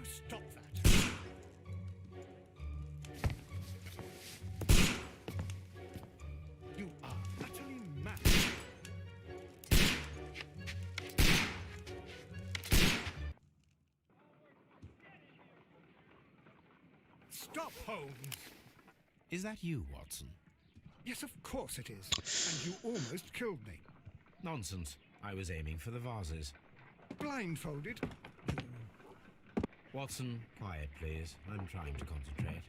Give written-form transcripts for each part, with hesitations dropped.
stop that? You are utterly mad. Stop, Holmes! Is that you, Watson? Yes, of course it is. And you almost killed me. Nonsense. I was aiming for the vases. Blindfolded? Watson, quiet, please. I'm trying to concentrate.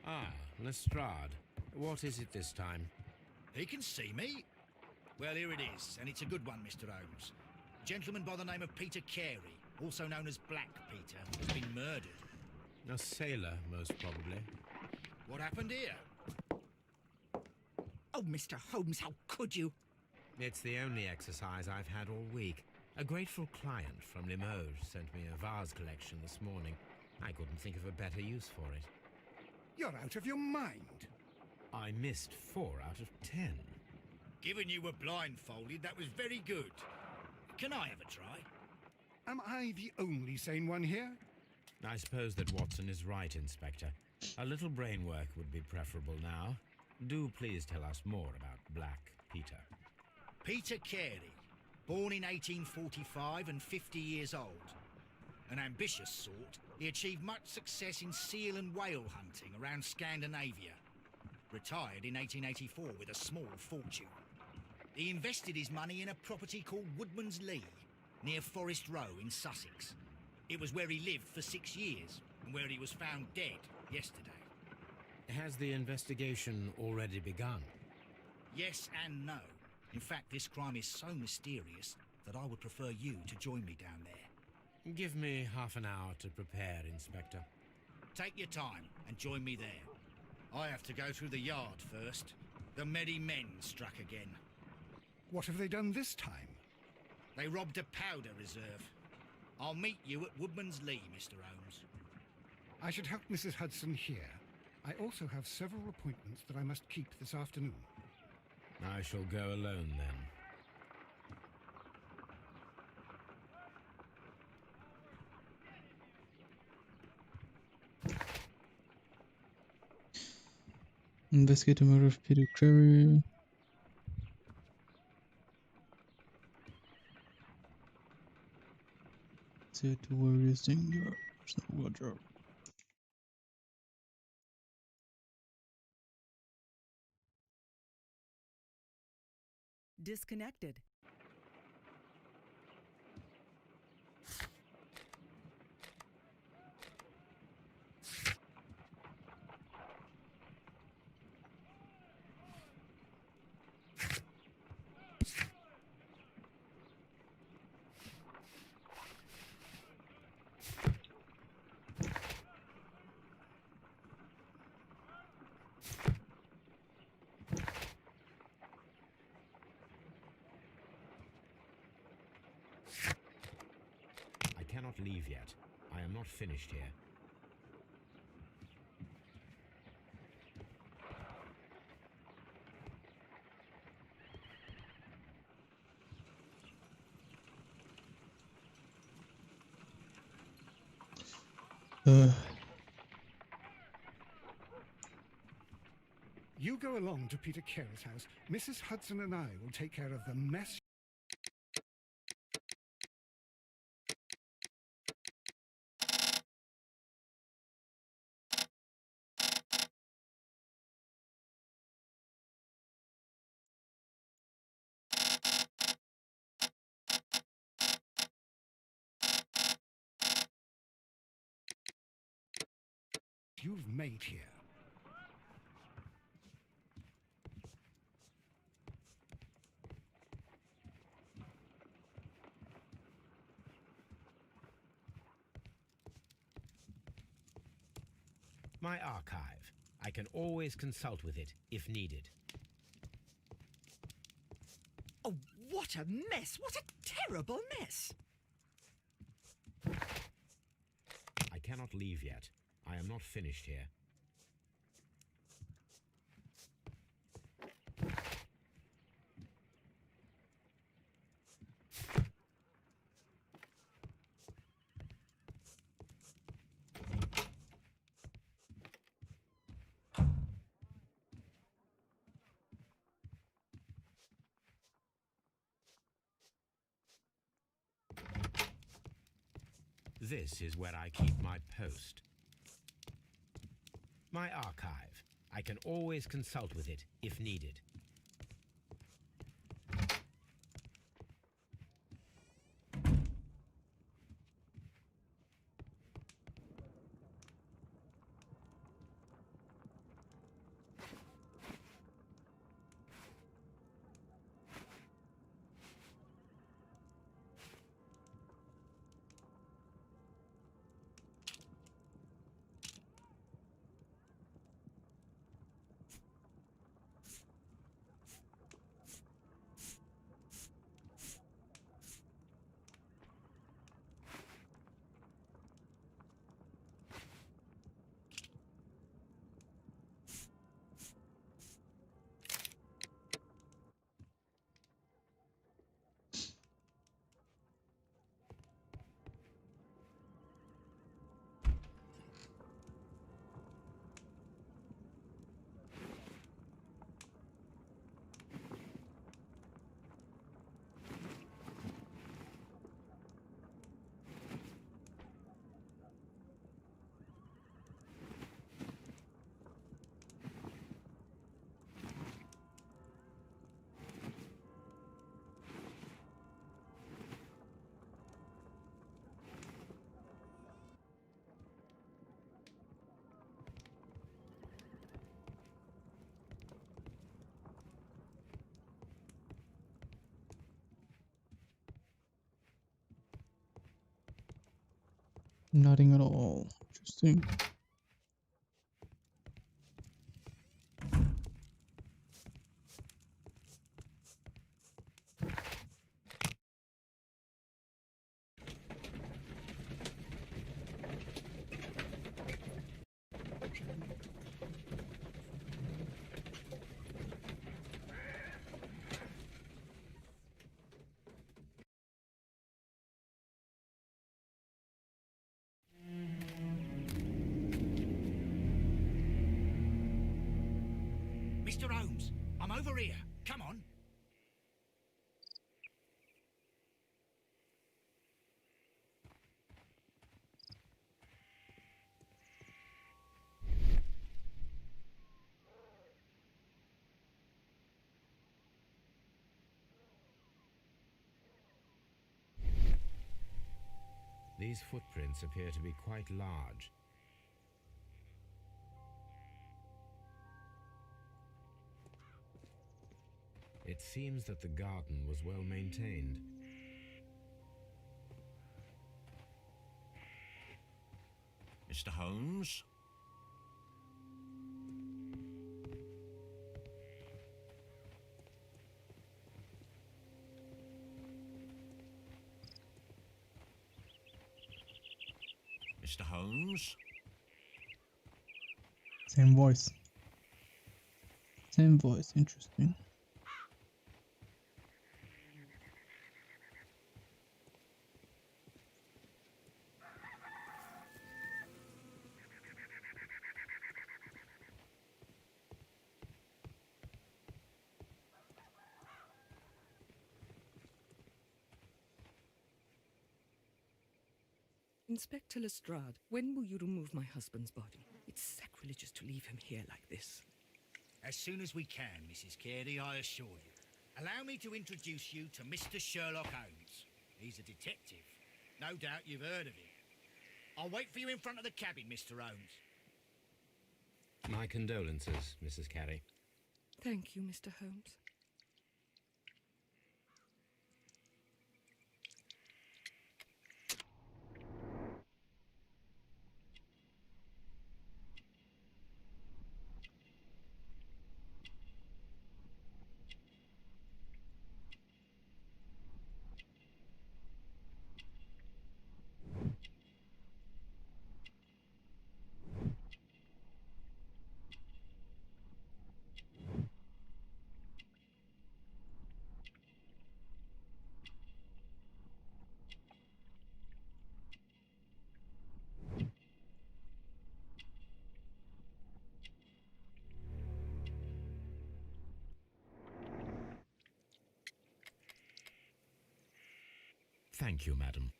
Ah, Lestrade. What is it this time? He can see me. Well, here it is, and it's a good one, Mr. Holmes. A gentleman by the name of Peter Carey, also known as Black Peter, has been murdered. A sailor, most probably. What happened here? Oh, Mr. Holmes, how could you? It's the only exercise I've had all week. A grateful client from Limoges sent me a vase collection this morning. I couldn't think of a better use for it. You're out of your mind. I missed 4 out of 10. Given you were blindfolded, that was very good. Can I have a try? Am I the only sane one here? I suppose that Watson is right, Inspector. A little brain work would be preferable now. Do please tell us more about Black Peter. Peter Carey, born in 1845 and 50 years old. An ambitious sort, he achieved much success in seal and whale hunting around Scandinavia. Retired in 1884 with a small fortune. He invested his money in a property called Woodman's Lee, near Forest Row in Sussex. It was where he lived for 6 years, and where he was found dead yesterday. Has the investigation already begun? Yes and no. In fact, this crime is so mysterious that I would prefer you to join me down there. Give me half an hour to prepare, Inspector. Take your time and join me there. I have to go through the yard first. The merry men struck again. What have they done this time? They robbed a powder reserve. I'll meet you at Woodman's Lee, Mr. Holmes. I should help Mrs. Hudson here. I also have several appointments that I must keep this afternoon. I shall go alone then. Investigate the murder of Peter Carey. Set to warriors in your personal wardrobe. Disconnected. I cannot leave yet. I am not finished here. You go along to Peter Carey's house. Mrs. Hudson and I will take care of the mess. You've made here. My archive. I can always consult with it if needed. Oh, what a mess! What a terrible mess! I cannot leave yet. I am not finished here. This is where I keep my post. My archive. I can always consult with it if needed. Nothing at all. Interesting. Mr. Holmes, I'm over here. Come on. These footprints appear to be quite large. It seems that the garden was well maintained. Mr. Holmes? Mr. Holmes? Same voice. Same voice. Interesting. Inspector Lestrade, when will you remove my husband's body? It's sacrilegious to leave him here like this. As soon as we can, Mrs. Carey, I assure you. Allow me to introduce you to Mr. Sherlock Holmes. He's a detective. No doubt you've heard of him. I'll wait for you in front of the cabin, Mr. Holmes. My condolences, Mrs. Carey. Thank you, Mr. Holmes. Thank you, madam.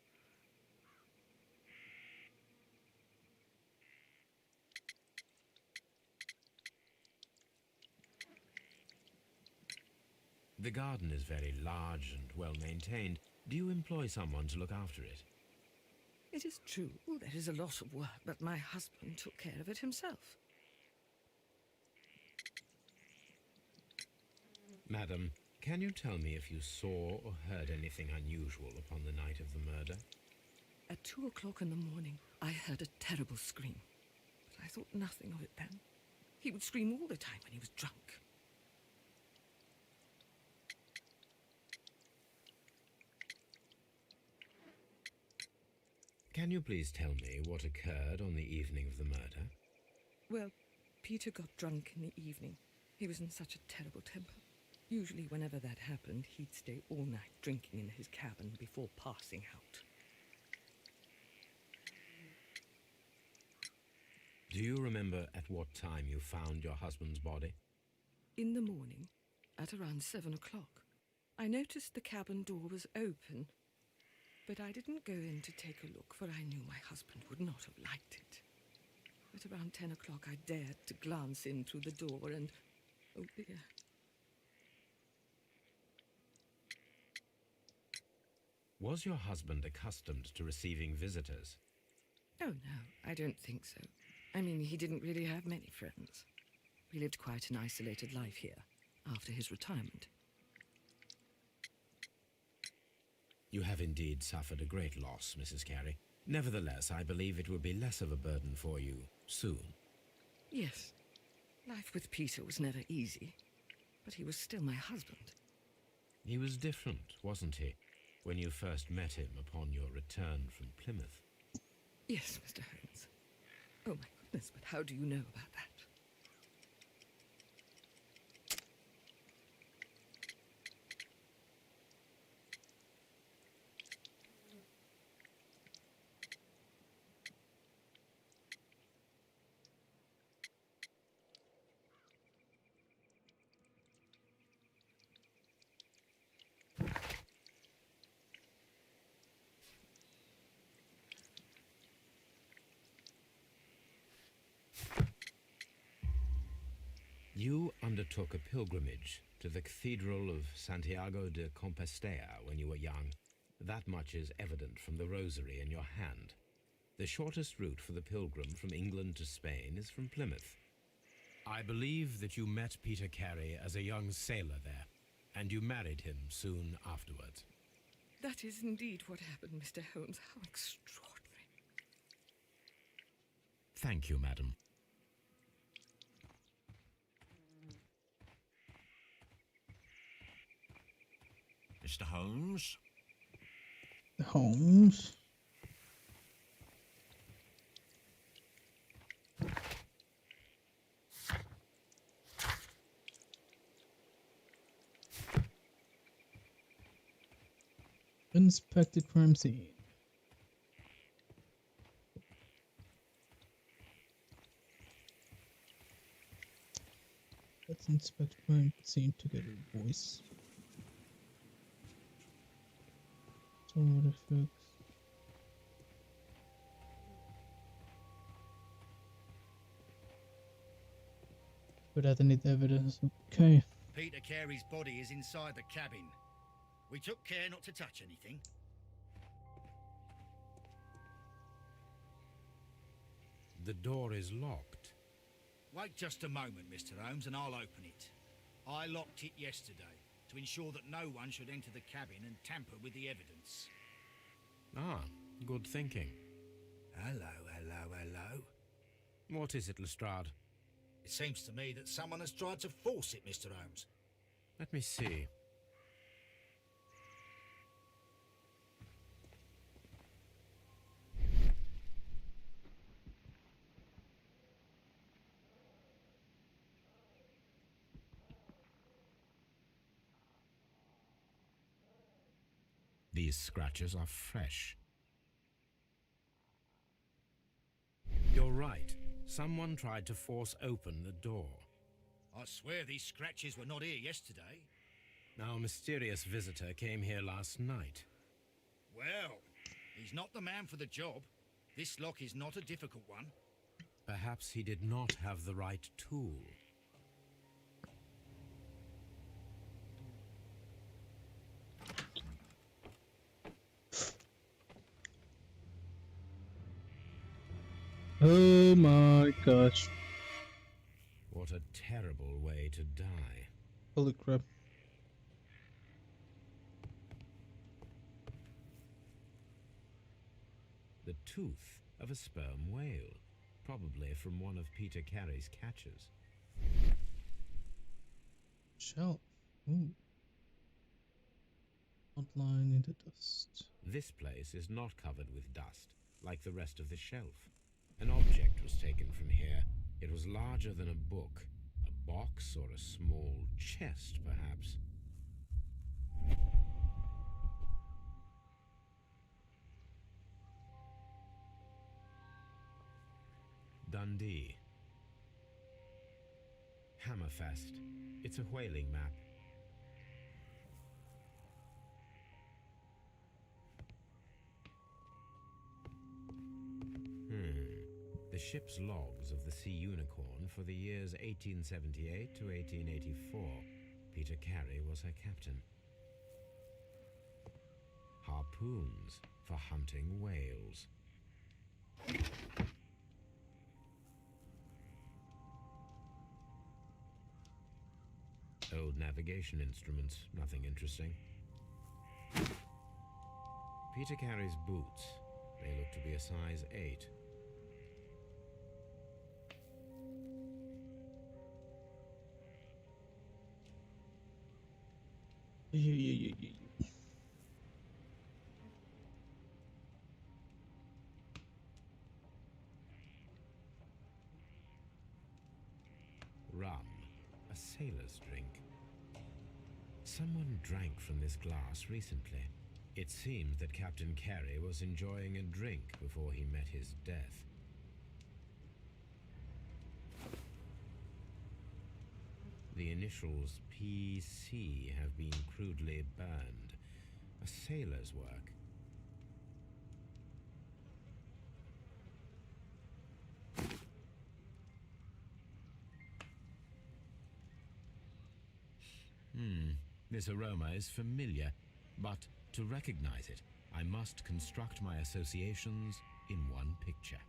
The garden is very large and well maintained. Do you employ someone to look after it? It is true, there is a lot of work, but my husband took care of it himself. Madam, can you tell me if you saw or heard anything unusual upon the night of the murder? At 2 o'clock in the morning, I heard a terrible scream, but I thought nothing of it then. He would scream all the time when he was drunk. Can you please tell me what occurred on the evening of the murder? Well, Peter got drunk in the evening. He was in such a terrible temper. Usually whenever that happened, he'd stay all night drinking in his cabin before passing out. Do you remember at what time you found your husband's body? In the morning, at around 7 o'clock, I noticed the cabin door was open, but I didn't go in to take a look, for I knew my husband would not have liked it. At around 10 o'clock, I dared to glance in through the door and, oh dear. Was your husband accustomed to receiving visitors? Oh, no, I don't think so. I mean, he didn't really have many friends. We lived quite an isolated life here, after his retirement. You have indeed suffered a great loss, Mrs. Carey. Nevertheless, I believe it will be less of a burden for you soon. Yes, life with Peter was never easy, but he was still my husband. He was different, wasn't he, when you first met him upon your return from Plymouth? Yes, Mr. Holmes. Oh, my goodness, but how do you know about that? You undertook a pilgrimage to the Cathedral of Santiago de Compostela when you were young. That much is evident from the rosary in your hand. The shortest route for the pilgrim from England to Spain is from Plymouth. I believe that you met Peter Carey as a young sailor there, and you married him soon afterwards. That is indeed what happened, Mr. Holmes. How extraordinary. Thank you, madam. Mr. Holmes? Holmes. Inspect the crime scene. Let's inspect crime scene together, boys. Sword effects. Without any evidence. Okay. Peter Carey's body is inside the cabin. We took care not to touch anything. The door is locked. Wait just a moment, Mr. Holmes, and I'll open it. I locked it yesterday to ensure that no one should enter the cabin and tamper with the evidence. Ah, good thinking. Hello, hello, hello. What is it, Lestrade? It seems to me that someone has tried to force it, Mr. Holmes. Let me see. These scratches are fresh. You're right. Someone tried to force open the door. I swear these scratches were not here yesterday. Our mysterious visitor came here last night. Well, he's not the man for the job. This lock is not a difficult one. Perhaps he did not have the right tool. Oh my gosh. What a terrible way to die. Holy crap. The tooth of a sperm whale, probably from one of Peter Carey's catches. Shell. Ooh. Outline in the dust. This place is not covered with dust, like the rest of the shelf. An object was taken from here. It was larger than a book, a box or a small chest, perhaps. Dundee. Hammerfest. It's a whaling map. The ship's logs of the Sea Unicorn for the years 1878 to 1884. Peter Carey was her captain. Harpoons for hunting whales. Old navigation instruments, nothing interesting. Peter Carey's boots. They look to be a size 8. Rum, a sailor's drink. Someone drank from this glass recently. It seems that Captain Carey was enjoying a drink before he met his death. The initials PC have been crudely burned. A sailor's work. This aroma is familiar, but to recognize it, I must construct my associations in one picture.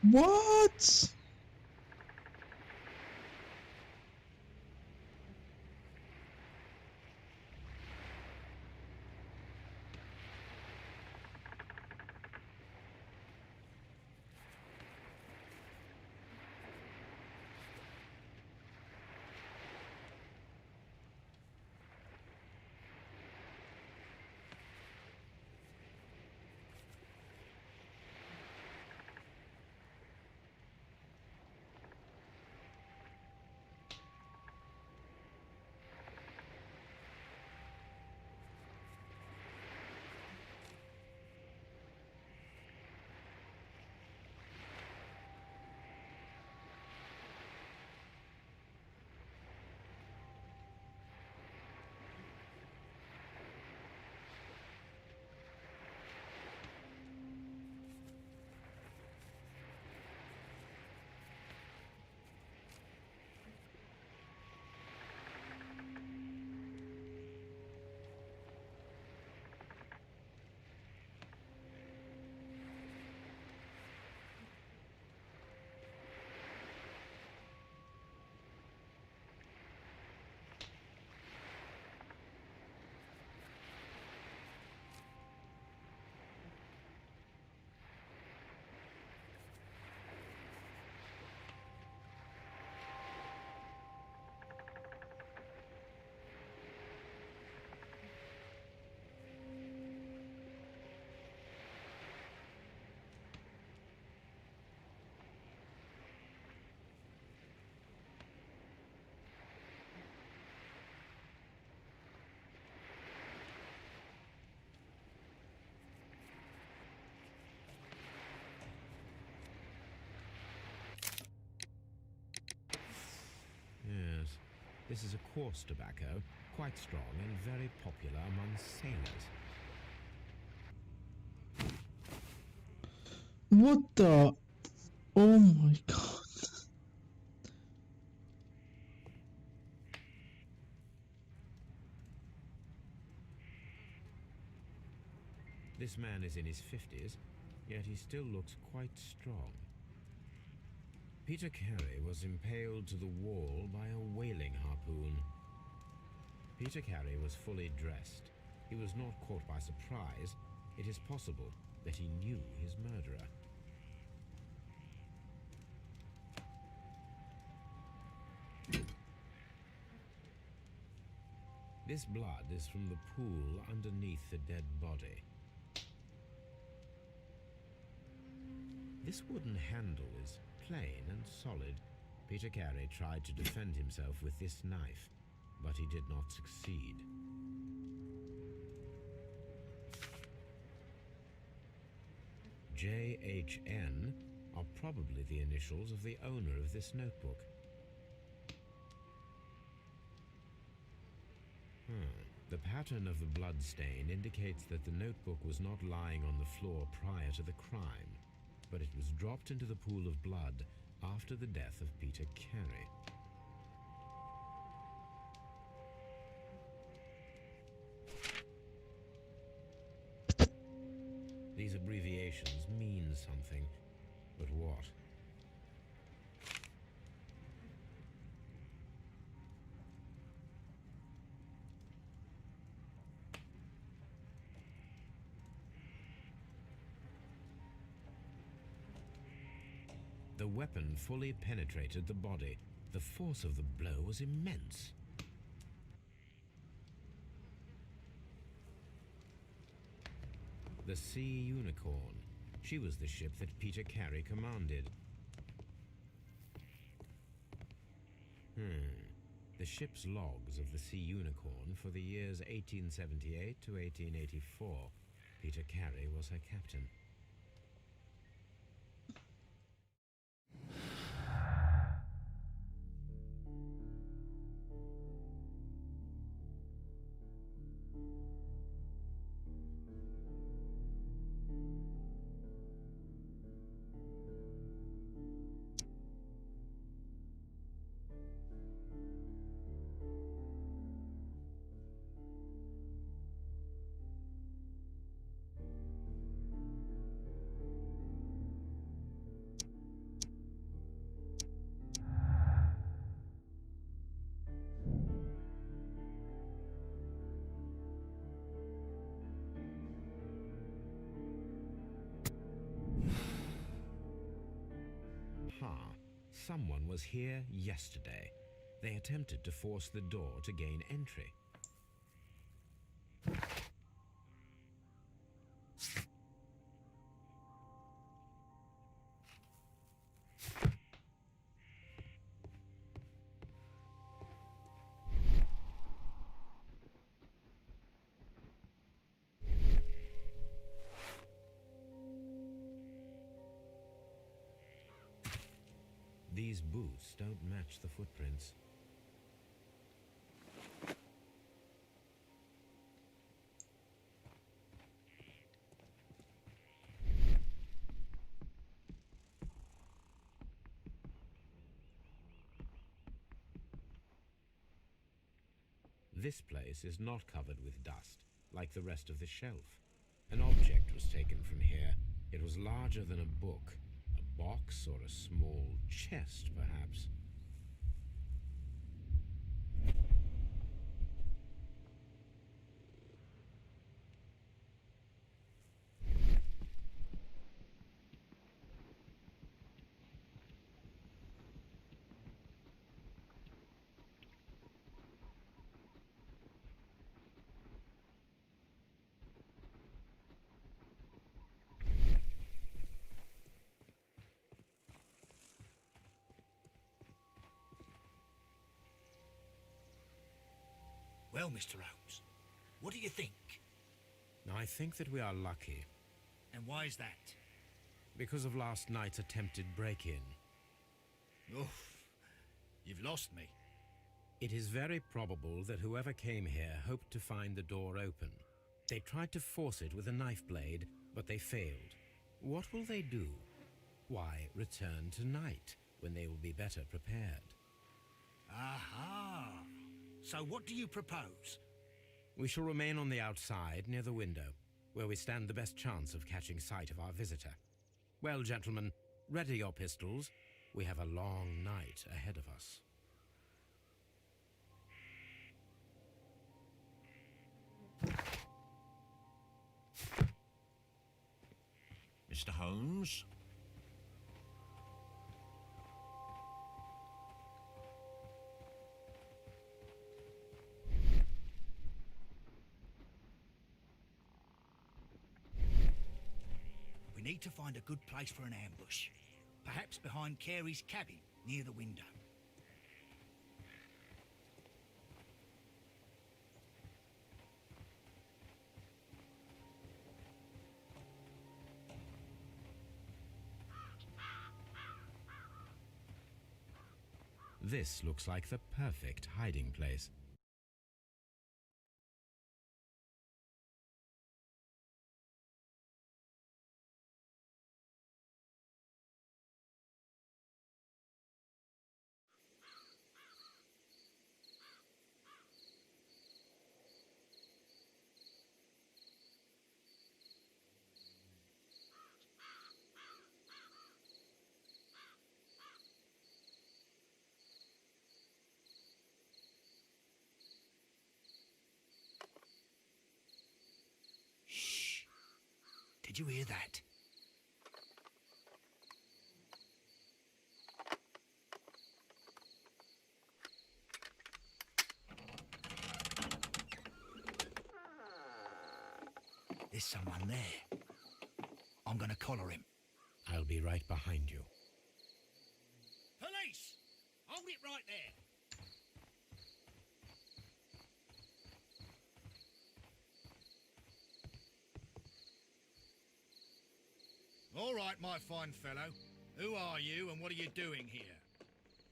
What? This is a coarse tobacco, quite strong and very popular among sailors. What the? Oh my god. This man is in his 50s, yet he still looks quite strong. Peter Carey was impaled to the wall by a whaling harpoon. Peter Carey was fully dressed. He was not caught by surprise. It is possible that he knew his murderer. This blood is from the pool underneath the dead body. This wooden handle is plain and solid. Peter Carey tried to defend himself with this knife, but he did not succeed. JHN are probably the initials of the owner of this notebook. The pattern of the blood stain indicates that the notebook was not lying on the floor prior to the crime, but it was dropped into the pool of blood after the death of Peter Carey. These abbreviations mean something, but what? The weapon fully penetrated the body. The force of the blow was immense. The Sea Unicorn. She was the ship that Peter Carey commanded. The ship's logs of the Sea Unicorn for the years 1878 to 1884. Peter Carey was her captain. Someone was here yesterday. They attempted to force the door to gain entry. These boots don't match the footprints. This place is not covered with dust, like the rest of the shelf. An object was taken from here. It was larger than a book. A box or a small chest, perhaps. Well, Mr. Holmes, what do you think? I think that we are lucky, And why is that? because of last night's attempted break-in. Oof, you've lost me. It is very probable that whoever came here hoped to find the door open. They tried to force it with a knife blade, but they failed. What will they do? Why, return tonight, when they will be better prepared. Aha! So what do you propose? We shall remain on the outside, near the window, where we stand the best chance of catching sight of our visitor. Well, gentlemen, ready your pistols. We have a long night ahead of us. Mr. Holmes? We need to find a good place for an ambush. Perhaps behind Carey's cabin, near the window. This looks like the perfect hiding place. Shh! Did you hear that? There's someone there. I'm gonna collar him. I'll be right behind you. Police! Hold it right there! All right, my fine fellow. Who are you and what are you doing here?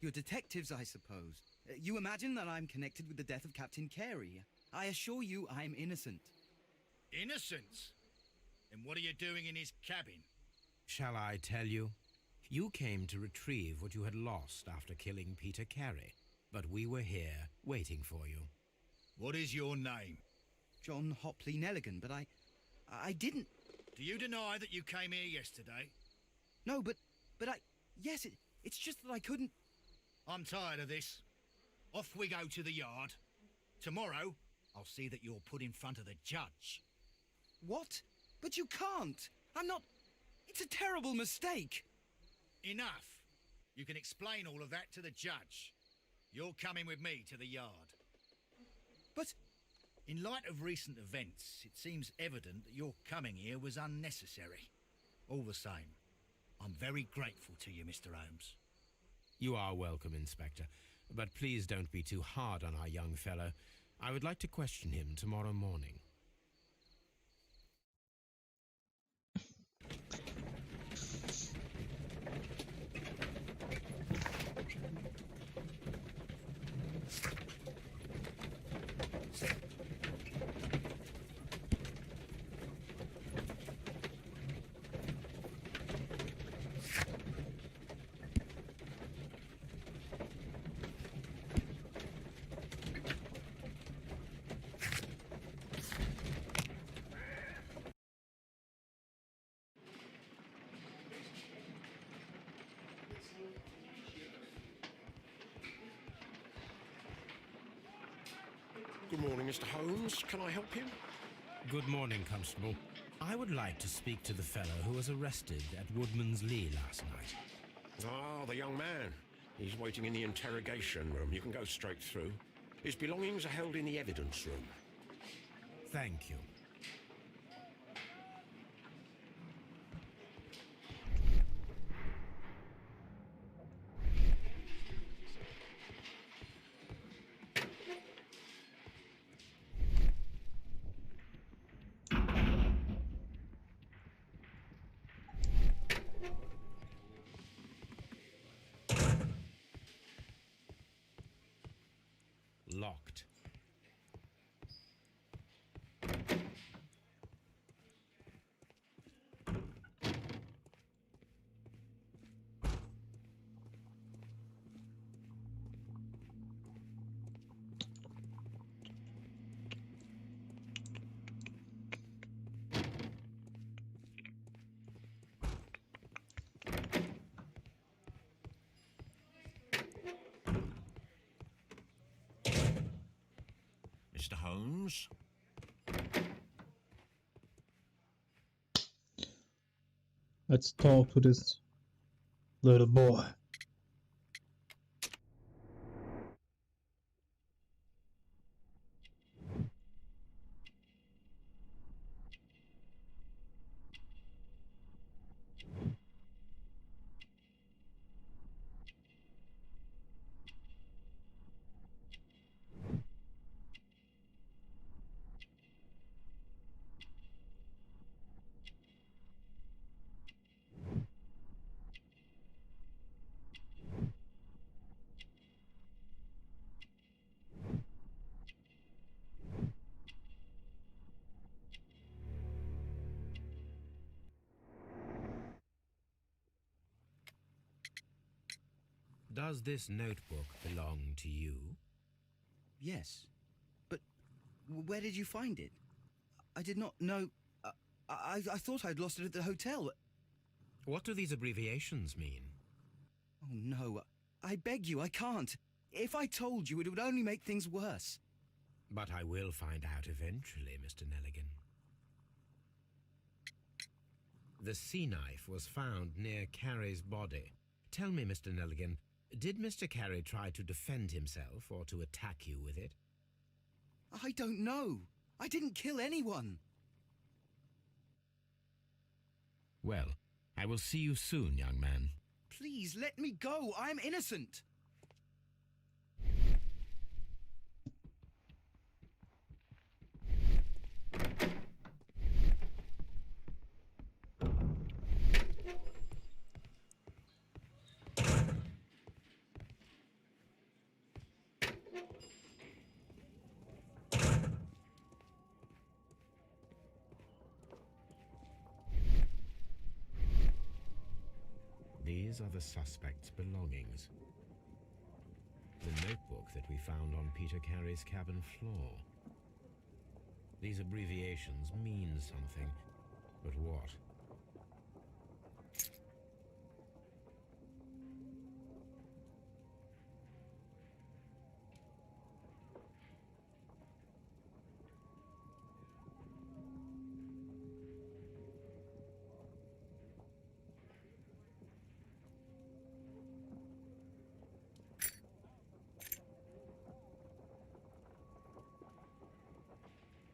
You're detectives, I suppose. You imagine that I'm connected with the death of Captain Carey. I assure you I'm innocent. Innocent? And what are you doing in his cabin? Shall I tell you? You came to retrieve what you had lost after killing Peter Carey, but we were here waiting for you. What is your name? John Hopley Nelligan, but I didn't... Do you deny that you came here yesterday? No, but yes, it's just that I couldn't... I'm tired of this. Off we go to the yard. Tomorrow, I'll see that you're put in front of the judge. What? But you can't. I'm not... It's a terrible mistake. Enough. You can explain all of that to the judge. You're coming with me to the yard. But... In light of recent events, it seems evident that your coming here was unnecessary. All the same, I'm very grateful to you, Mr. Holmes. You are welcome, Inspector, but please don't be too hard on our young fellow. I would like to question him tomorrow morning. Good morning, Mr. Holmes. Can I help you? Good morning, Constable. I would like to speak to the fellow who was arrested at Woodman's Lee last night. Ah, the young man. He's waiting in the interrogation room. You can go straight through. His belongings are held in the evidence room. Thank you. locked. Mr. Holmes? Let's talk to this little boy. Does this notebook belong to you? Yes. But where did you find it? I did not know... I thought I'd lost it at the hotel. What do these abbreviations mean? Oh, no. I beg you, I can't. If I told you, it would only make things worse. But I will find out eventually, Mr. Nelligan. The sea knife was found near Carey's body. Tell me, Mr. Nelligan, did Mr. Carey try to defend himself or to attack you with it? I don't know. I didn't kill anyone. Well, I will see you soon, young man. Please, let me go. I'm innocent. These are the suspect's belongings. The notebook that we found on Peter Carey's cabin floor. These abbreviations mean something, but what?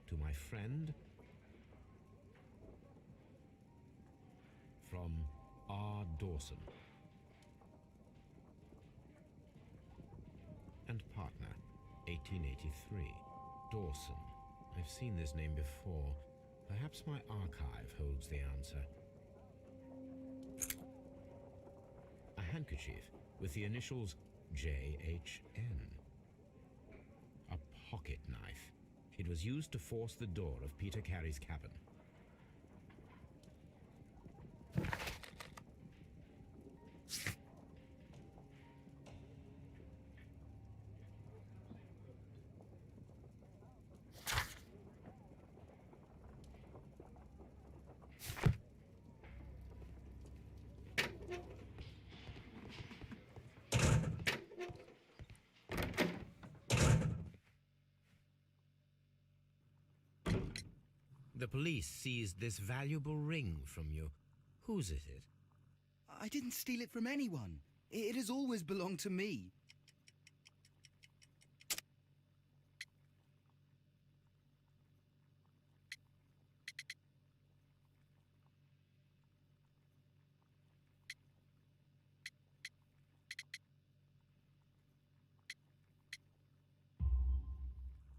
To my friend, from R. Dawson, and partner, 1883. Dawson. I've seen this name before. Perhaps my archive holds the answer. A handkerchief with the initials J.H.N. A pocket knife. It was used to force the door of Peter Carey's cabin. The police seized this valuable ring from you. Whose is it? I didn't steal it from anyone. It has always belonged to me.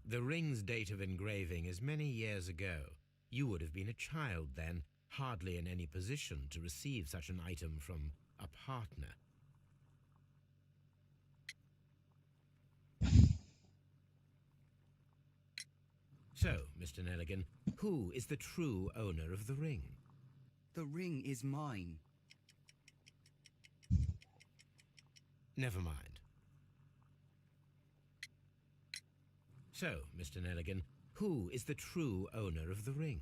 The ring's date of engraving is many years ago. You would have been a child then, hardly in any position to receive such an item from a partner. So, Mr. Nelligan, who is the true owner of the ring? The ring is mine. Never mind. So, Mr. Nelligan, who is the true owner of the ring?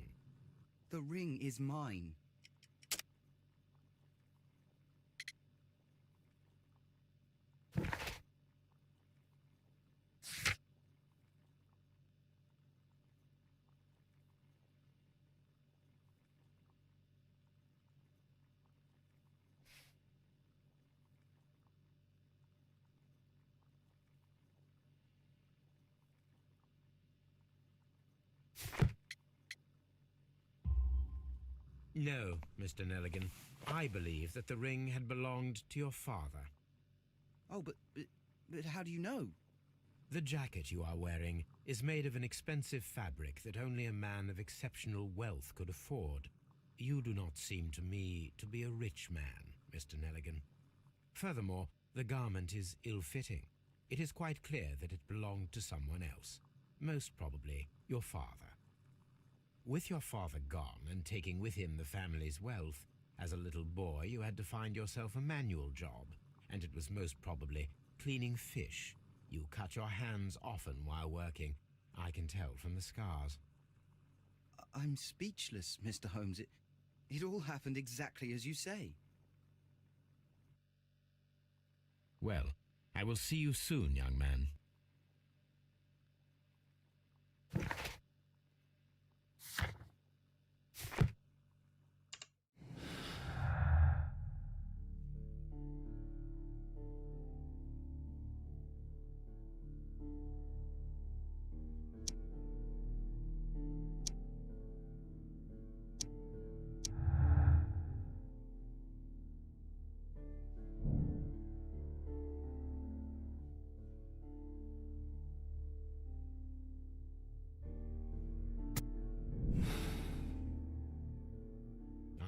The ring is mine. No, Mr. Nelligan. I believe that the ring had belonged to your father. Oh, but how do you know? The jacket you are wearing is made of an expensive fabric that only a man of exceptional wealth could afford. You do not seem to me to be a rich man, Mr. Nelligan. Furthermore, the garment is ill-fitting. It is quite clear that it belonged to someone else, most probably your father. With your father gone and taking with him the family's wealth, as a little boy you had to find yourself a manual job, and it was most probably cleaning fish. You cut your hands often while working. I can tell from the scars. I'm speechless, Mr. Holmes. It all happened exactly as you say. Well, I will see you soon, young man.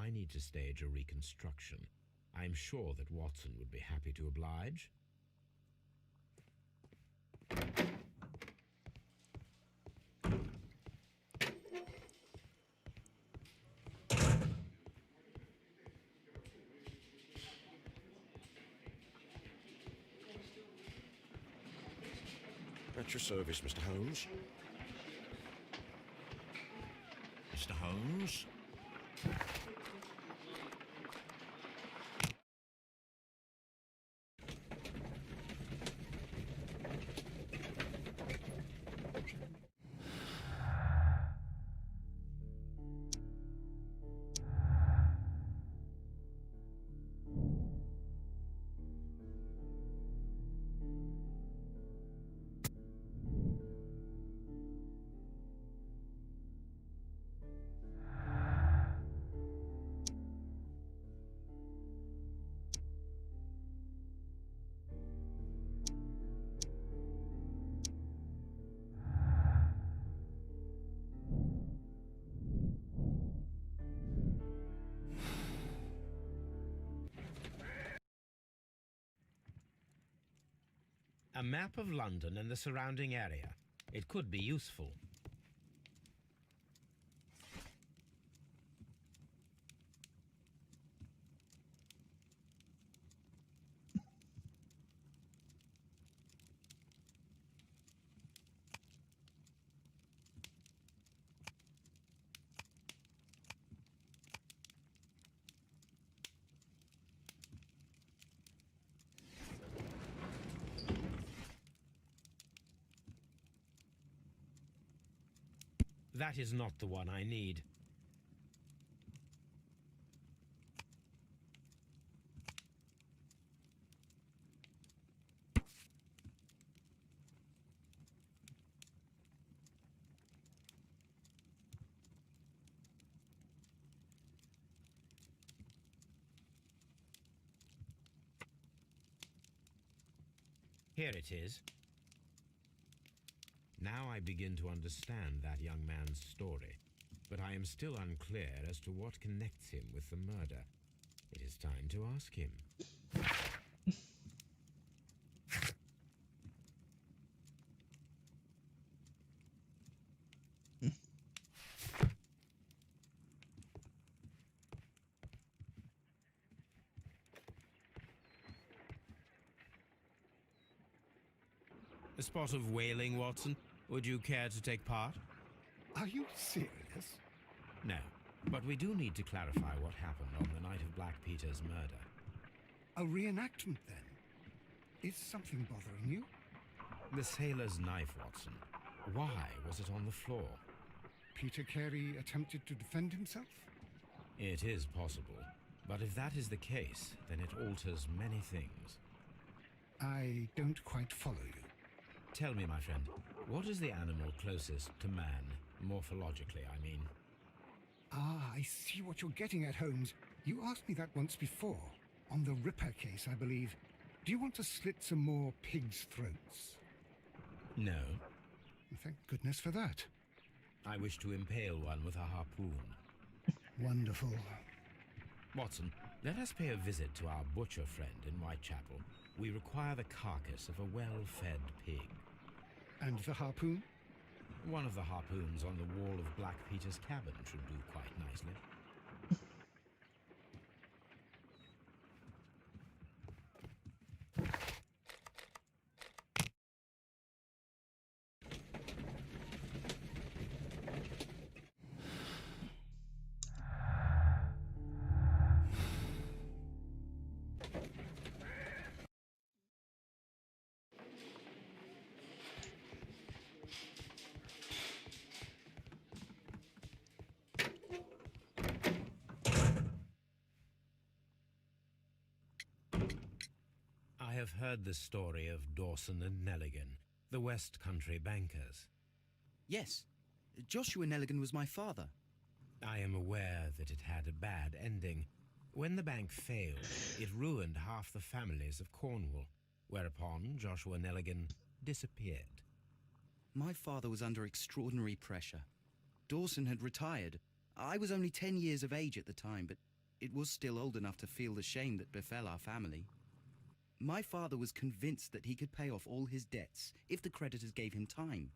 I need to stage a reconstruction. I'm sure that Watson would be happy to oblige. At your service, Mr. Holmes. Mr. Holmes? A map of London and the surrounding area. It could be useful. That is not the one I need. Here it is. Now I begin to understand that young man's story, but I am still unclear as to what connects him with the murder. It is time to ask him. A spot of whaling, Watson? Would you care to take part? Are you serious? No, but we do need to clarify what happened on the night of Black Peter's murder. A reenactment, then? Is something bothering you? The sailor's knife, Watson. Why was it on the floor? Peter Carey attempted to defend himself? It is possible, but if that is the case, then it alters many things. I don't quite follow you. Tell me, my friend, what is the animal closest to man, morphologically, I mean? Ah, I see what you're getting at, Holmes. You asked me that once before. On the Ripper case, I believe. Do you want to slit some more pigs' throats? No. Thank goodness for that. I wish to impale one with a harpoon. Wonderful. Watson, let us pay a visit to our butcher friend in Whitechapel. We require the carcass of a well-fed pig. And the harpoon? One of the harpoons on the wall of Black Peter's cabin should do quite nicely. I have heard the story of Dawson and Nelligan, the West Country bankers. Yes, Joshua Nelligan was my father. I am aware that it had a bad ending. When the bank failed, it ruined half the families of Cornwall, whereupon Joshua Nelligan disappeared. My father was under extraordinary pressure. Dawson had retired. I was only 10 years of age at the time, but it was still old enough to feel the shame that befell our family. My father was convinced that he could pay off all his debts if the creditors gave him time.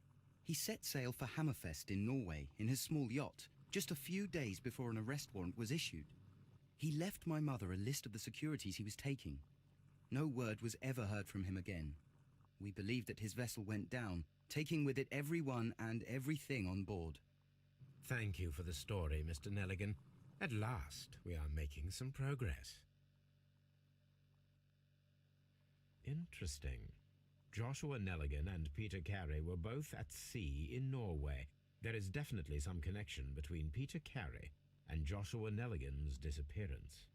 He set sail for Hammerfest in Norway in his small yacht, just a few days before an arrest warrant was issued. He left my mother a list of the securities he was taking. No word was ever heard from him again. We believe that his vessel went down, taking with it everyone and everything on board. Thank you for the story, Mr. Nelligan. At last, we are making some progress. Interesting. Joshua Nelligan and Peter Carey were both at sea in Norway. There is definitely some connection between Peter Carey and Joshua Nelligan's disappearance.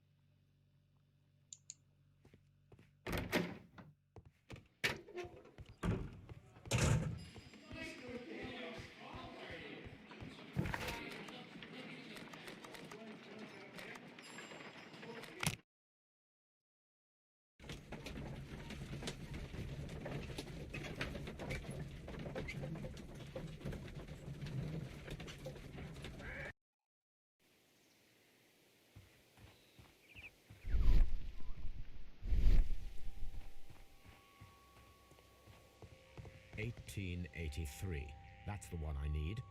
"1883. That's the one I need.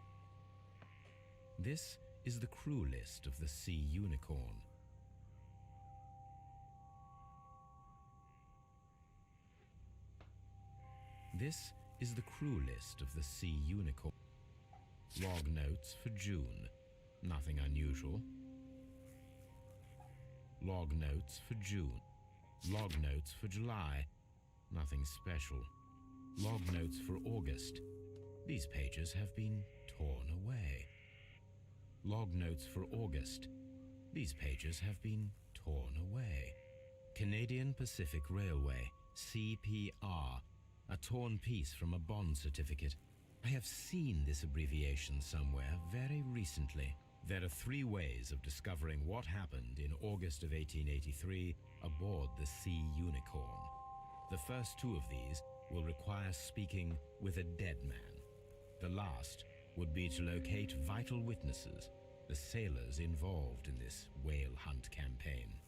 This is the crew list of the Sea Unicorn. This is the crew list of the Sea Unicorn. Log notes for June. Nothing unusual. Log notes for June. Log notes for July. Nothing special. Log notes for August. These pages have been torn away. Log notes for August. These pages have been torn away. Canadian Pacific Railway, CPR, a torn piece from a bond certificate. I have seen this abbreviation somewhere very recently. There are 3 ways of discovering what happened in August of 1883 aboard the Sea Unicorn. The first 2 of these will require speaking with a dead man. The last would be to locate vital witnesses, the sailors involved in this whale hunt campaign.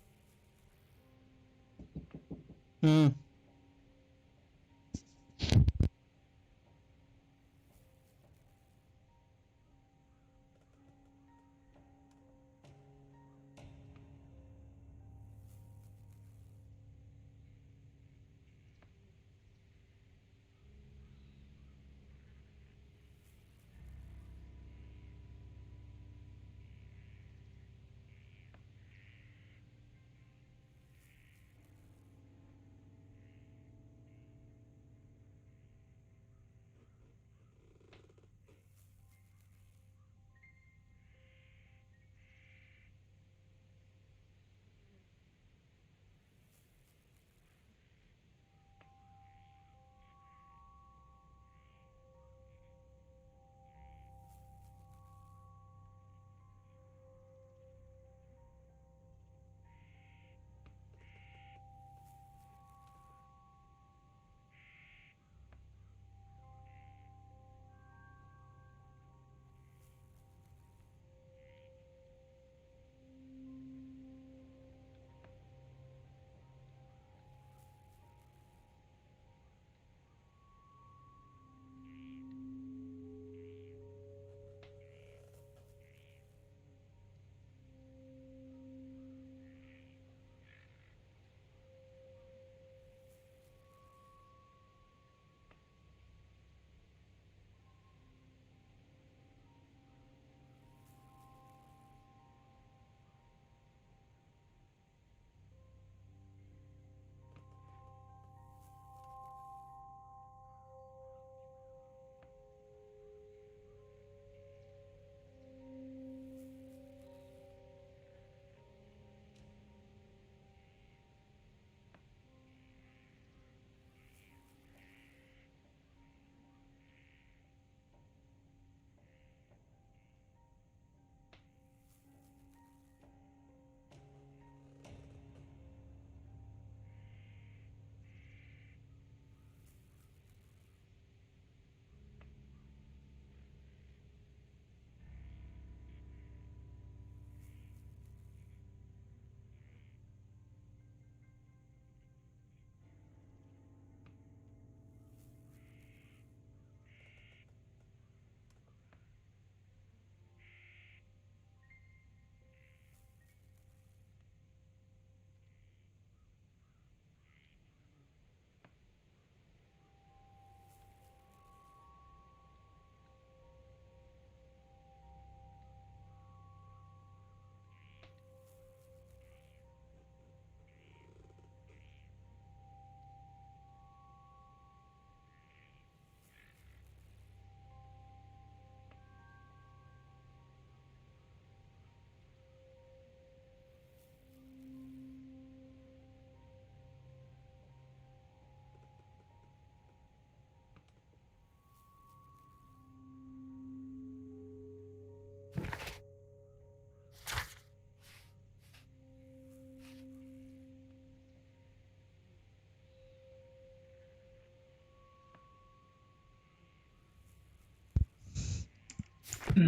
I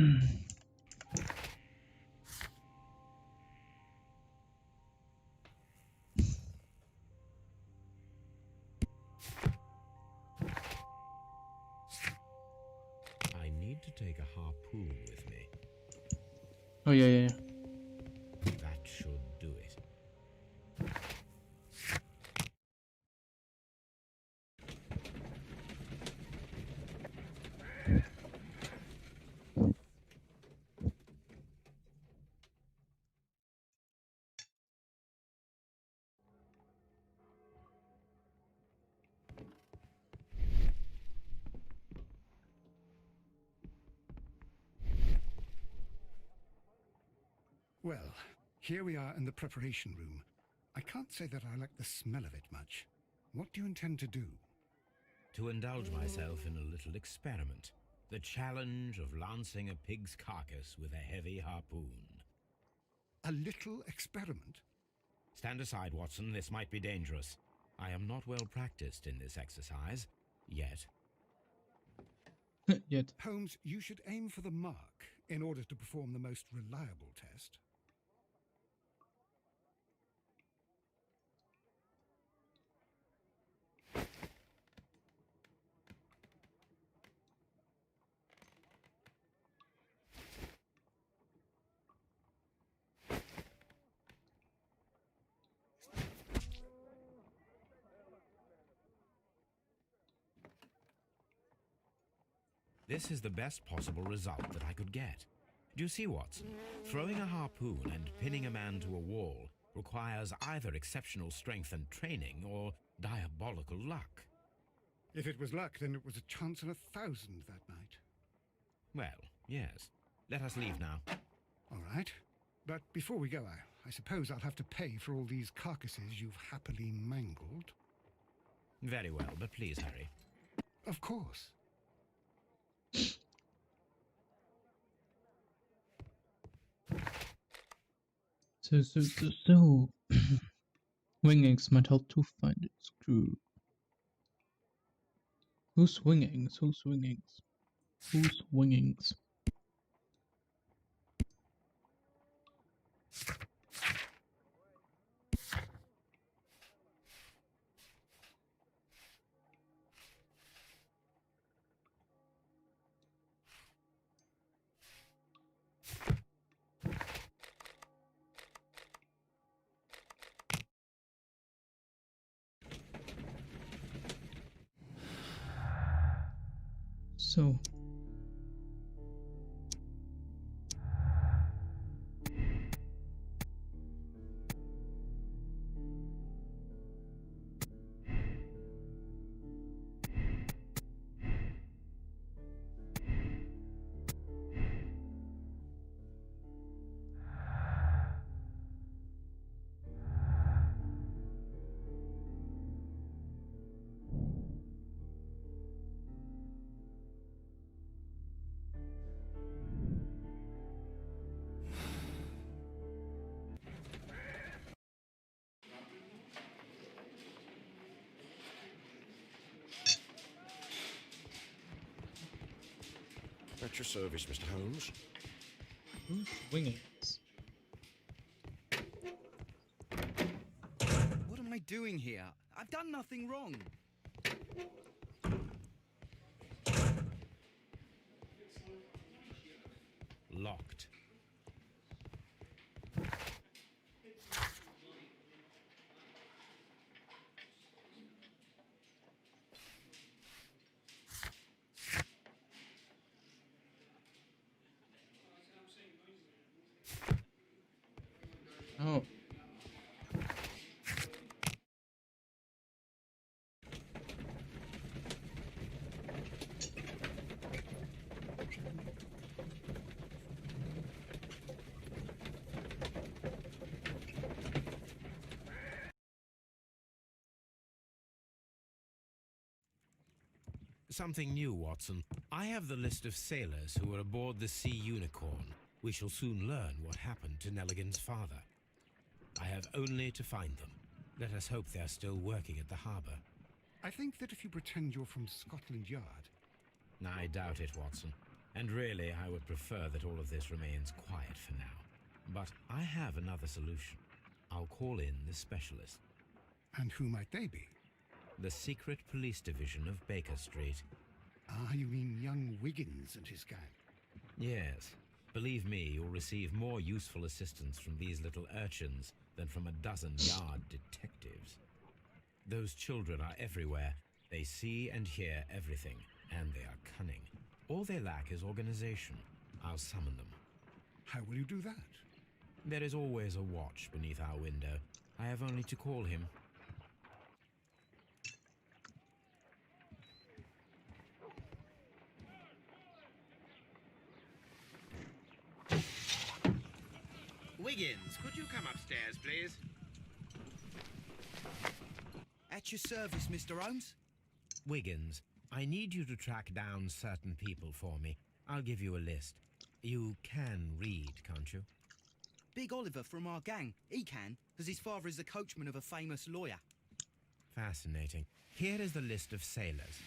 need to take a harpoon with me. Oh yeah. That should do it. Well, here we are in the preparation room. I can't say that I like the smell of it much. What do you intend to do? To indulge myself in a little experiment. The challenge of lancing a pig's carcass with a heavy harpoon. A little experiment? Stand aside, Watson. This might be dangerous. I am not well practiced in this exercise. Yet. Yet. Holmes, you should aim for the mark in order to perform the most reliable test. This is the best possible result that I could get. Do you see, Watson? Throwing a harpoon and pinning a man to a wall requires either exceptional strength and training or diabolical luck. If it was luck, then it was a chance in 1,000 that night. Well, yes. Let us leave now. All right. But before we go, I suppose I'll have to pay for all these carcasses you've happily mangled. Very well, but please hurry. Of course. So. Wingings might help to find its crew. Who's wingings? Who's wingings? Who's wingings? So. At your service, Mr. Holmes. Who's wingings? What am I doing here? I've done nothing wrong. Locked. Oh. Something new, Watson. I have the list of sailors who were aboard the Sea Unicorn. We shall soon learn what happened to Nelligan's father. I have only to find them. Let us hope they're still working at the harbour. I think that if you pretend you're from Scotland Yard... I doubt it, Watson. And really, I would prefer that all of this remains quiet for now. But I have another solution. I'll call in the specialist. And who might they be? The secret police division of Baker Street. Ah, you mean young Wiggins and his gang? Yes. Believe me, you'll receive more useful assistance from these little urchins than from a dozen yard detectives. Those children are everywhere. They see and hear everything, and they are cunning. All they lack is organization. I'll summon them. How will you do that? There is always a watch beneath our window. I have only to call him. Wiggins, could you come upstairs, please? At your service, Mr. Holmes. Wiggins, I need you to track down certain people for me. I'll give you a list. You can read, can't you? Big Oliver from our gang. He can, because his father is the coachman of a famous lawyer. Fascinating. Here is the list of sailors.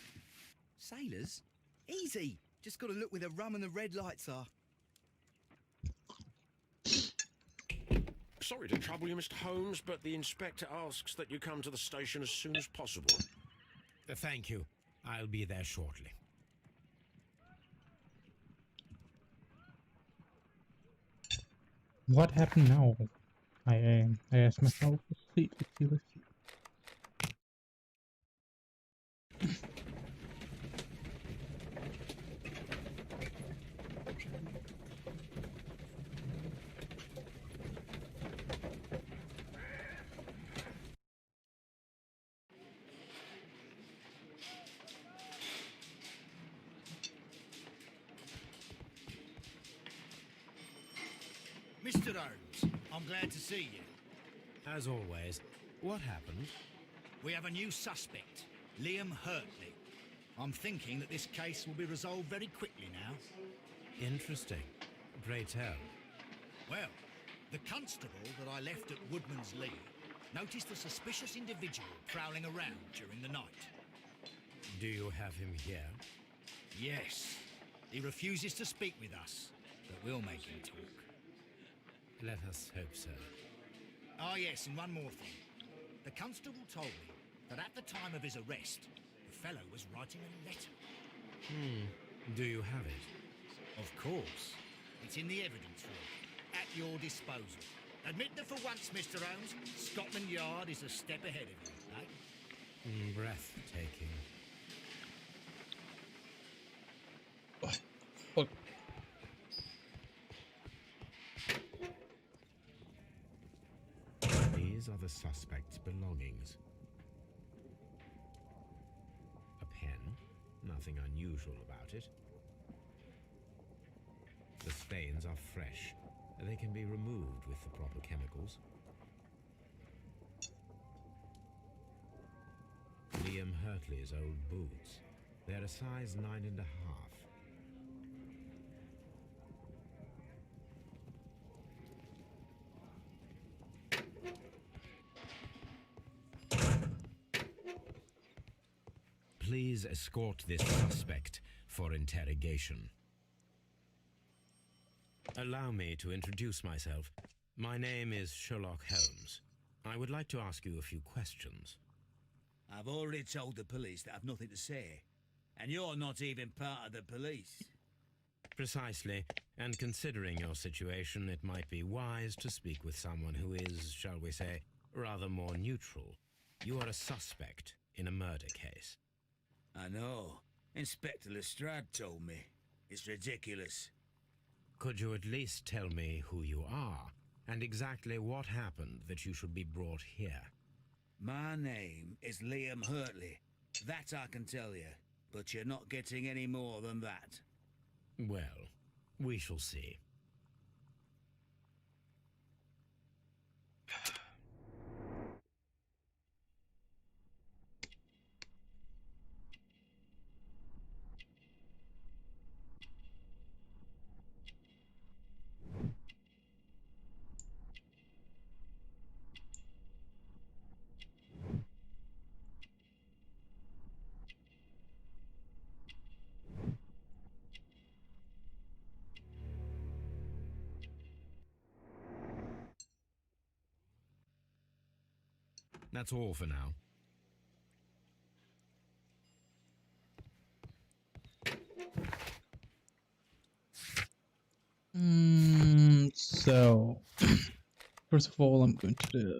Sailors? Easy. Just got to look where the rum and the red lights are. Sorry to trouble you, Mr. Holmes, but the inspector asks that you come to the station as soon as possible. Thank you. I'll be there shortly. What happened now? I asked myself repeatedly. Mr. Holmes, I'm glad to see you. As always, what happened? We have a new suspect, Liam Hurtley. I'm thinking that this case will be resolved very quickly now. Interesting. Pray tell. Well, the constable that I left at Woodman's Lee noticed a suspicious individual prowling around during the night. Do you have him here? Yes. He refuses to speak with us, but we'll make him talk. Let us hope so. Ah, yes, and one more thing. The constable told me that at the time of his arrest, the fellow was writing a letter. Do you have it? Of course. It's in the evidence room, at your disposal. Admit that for once, Mr. Holmes, Scotland Yard is a step ahead of you, eh? Breathtaking. Look. These are the suspect's belongings. A pen, nothing unusual about it. The stains are fresh. They can be removed with the proper chemicals. Liam Hurtley's old boots. They're a size 9.5. Please escort this suspect for interrogation. Allow me to introduce myself. My name is Sherlock Holmes. I would like to ask you a few questions. I've already told the police that I've nothing to say. And you're not even part of the police. Precisely, and considering your situation, it might be wise to speak with someone who is, shall we say, rather more neutral. You are a suspect in a murder case. I know. Inspector Lestrade told me. It's ridiculous. Could you at least tell me who you are, and exactly what happened that you should be brought here? My name is Liam Hurtley. That I can tell you. But you're not getting any more than that. Well, we shall see. That's all for now. So, first of all, I'm going to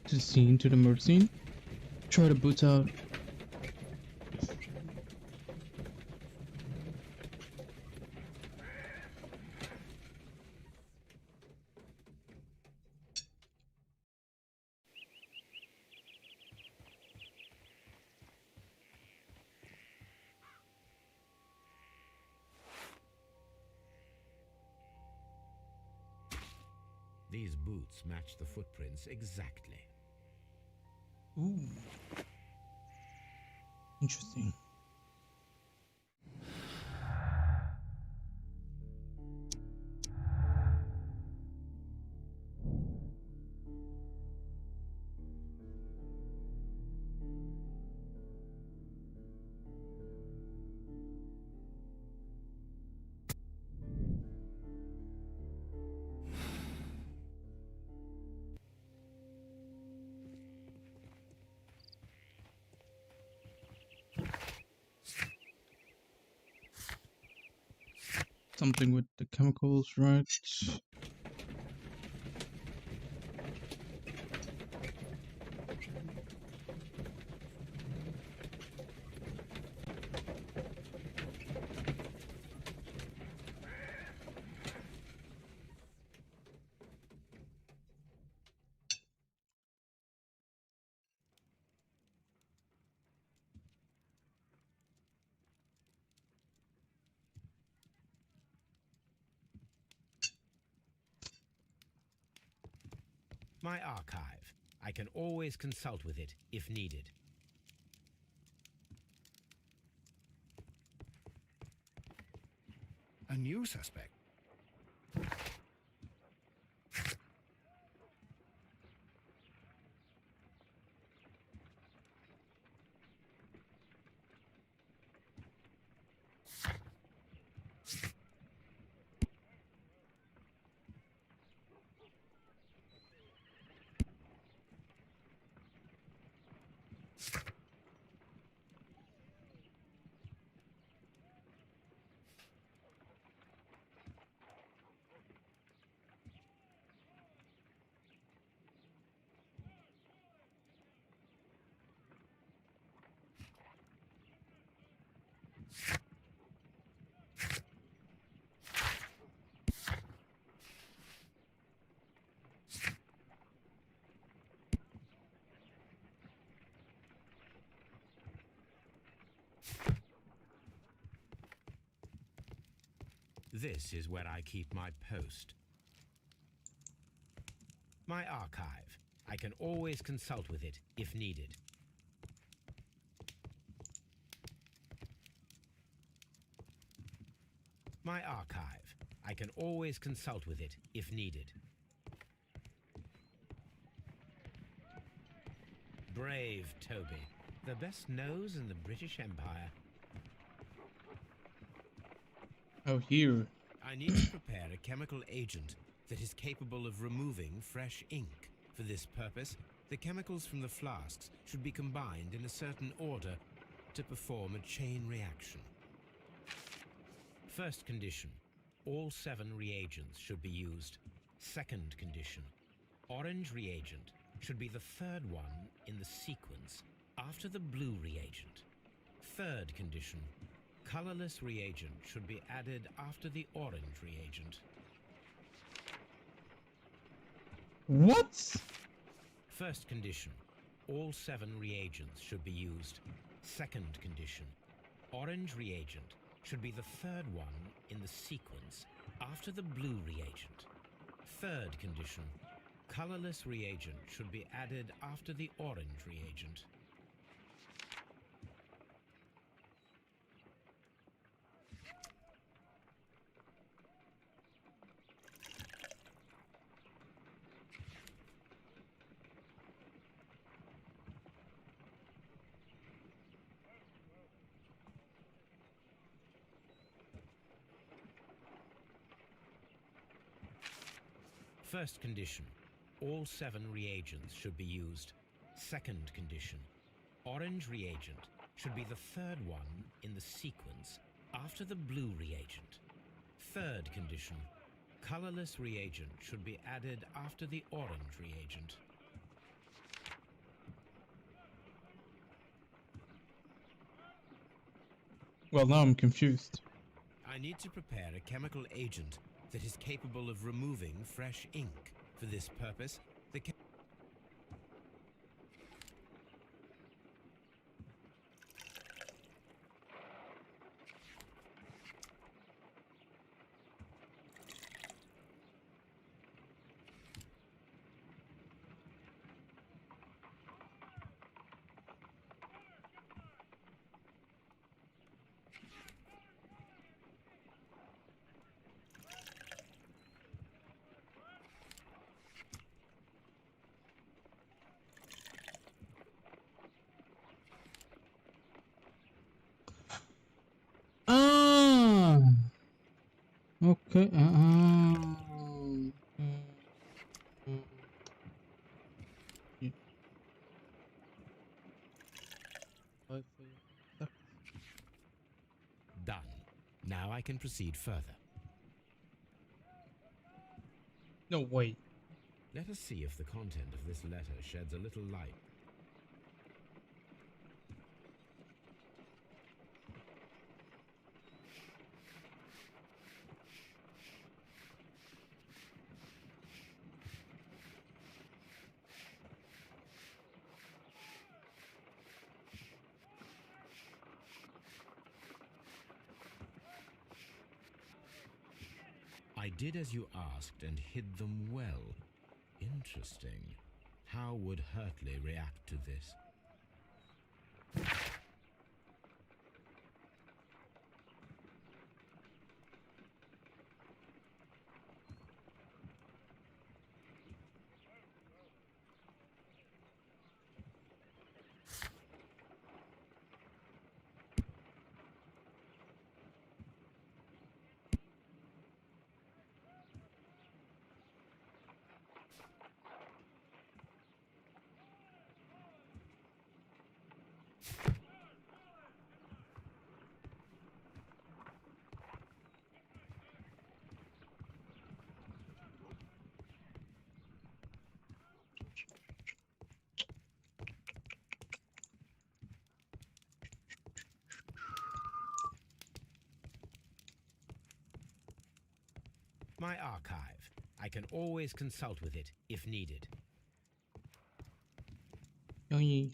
the scene, to the murder scene. Try to boot out. These boots match the footprints exactly. Ooh. Interesting. Something with the chemicals, right? My archive. I can always consult with it if needed. A new suspect. This is where I keep my post. My archive. I can always consult with it if needed. My archive. I can always consult with it if needed. Brave Toby. The best nose in the British Empire. Oh, here. I need to prepare a chemical agent that is capable of removing fresh ink. For this purpose, the chemicals from the flasks should be combined in a certain order to perform a chain reaction. First condition, all 7 reagents should be used. Second condition, orange reagent should be the third one in the sequence after the blue reagent. Third condition, colorless reagent should be added after the orange reagent. What? First condition, all 7 reagents should be used. Second condition, orange reagent should be the third one in the sequence after the blue reagent. Third condition, colorless reagent should be added after the orange reagent. First condition, All 7 reagents should be used. Second condition. Orange reagent should be the third one in the sequence after the blue reagent. Third condition. Colorless reagent should be added after the orange reagent. Well, now I'm confused. I need to prepare a chemical agent that is capable of removing fresh ink. For this purpose, the Ah! Okay. Yeah. Done. Now I can proceed further. No way. Let us see if the content of this letter sheds a little light. I did as you asked and hid them well. Interesting. How would Hurtley react to this? My archive. I can always consult with it if needed. Young.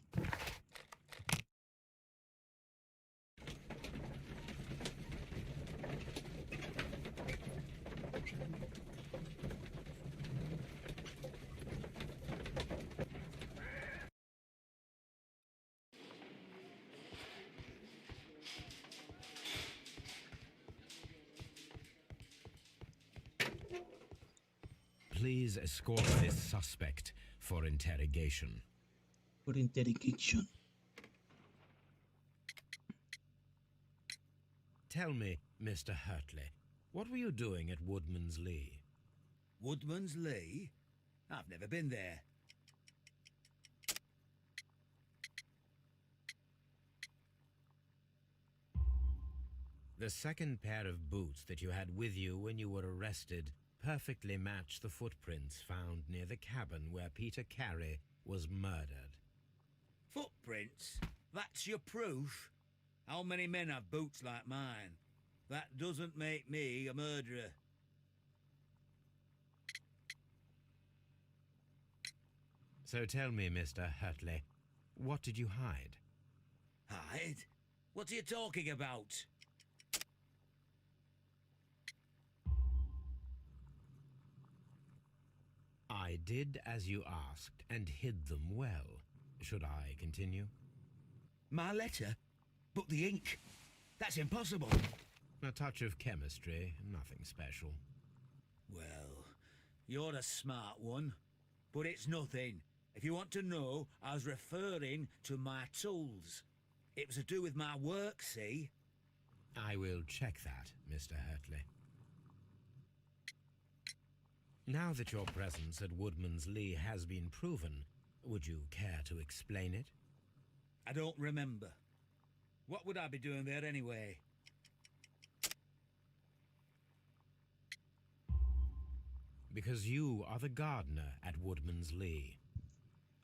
Please escort this suspect for interrogation. For interrogation. Tell me, Mr. Hurtley, what were you doing at Woodman's Lee? Woodman's Lee? I've never been there. The second pair of boots that you had with you when you were arrested perfectly match the footprints found near the cabin where Peter Carey was murdered. Footprints? That's your proof? How many men have boots like mine? That doesn't make me a murderer. So tell me, Mr. Hurtley, what did you hide? Hide? What are you talking about? I did as you asked and hid them well. Should I continue? My letter? But the ink? That's impossible. A touch of chemistry, nothing special. Well, you're a smart one. But it's nothing. If you want to know, I was referring to my tools. It was to do with my work, see? I will check that, Mr. Hurtley. Now that your presence at Woodman's Lee has been proven, would you care to explain it? I don't remember. What would I be doing there anyway? Because you are the gardener at Woodman's Lee.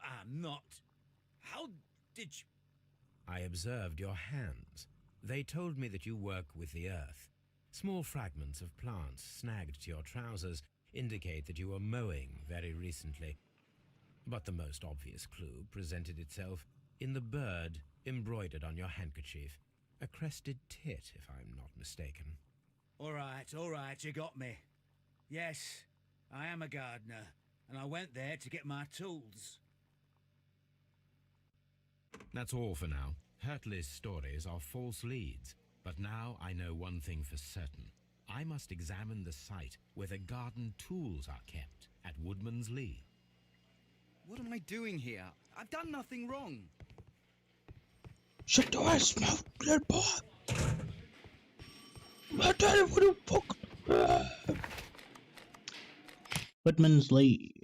I'm not. How did you... I observed your hands. They told me that you work with the earth. Small fragments of plants snagged to your trousers indicate that you were mowing very recently. But the most obvious clue presented itself in the bird embroidered on your handkerchief. A crested tit, if I'm not mistaken. All right, you got me. Yes, I am a gardener, and I went there to get my tools. That's all for now. Hurtley's stories are false leads, but now I know one thing for certain. I must examine the site where the garden tools are kept at Woodman's Lee. What am I doing here? I've done nothing wrong. Shut your ass mouth, little boy! I tell you what the fuck. Woodman's Lee.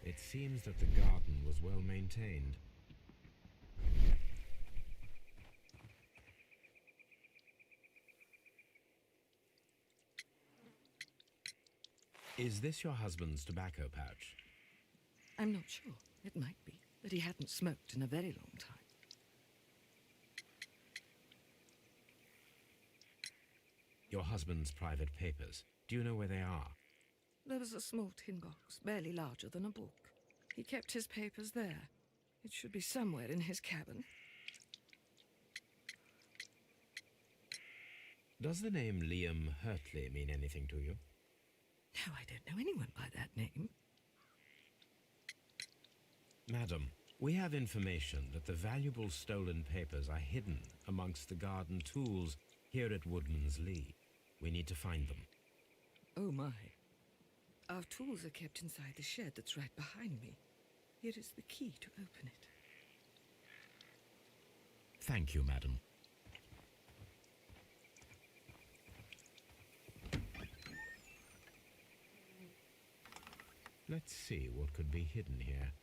It seems that the garden was well maintained. Is this your husband's tobacco pouch? I'm not sure. It might be, but he hadn't smoked in a very long time. Your husband's private papers. Do you know where they are? There was a small tin box, barely larger than a book. He kept his papers there. It should be somewhere in his cabin. Does the name Liam Hurtley mean anything to you? No, I don't know anyone by that name. Madam, we have information that the valuable stolen papers are hidden amongst the garden tools here at Woodman's Lee. We need to find them. Oh, my. Our tools are kept inside the shed that's right behind me. Here is the key to open it. Thank you, madam. Let's see what could be hidden here.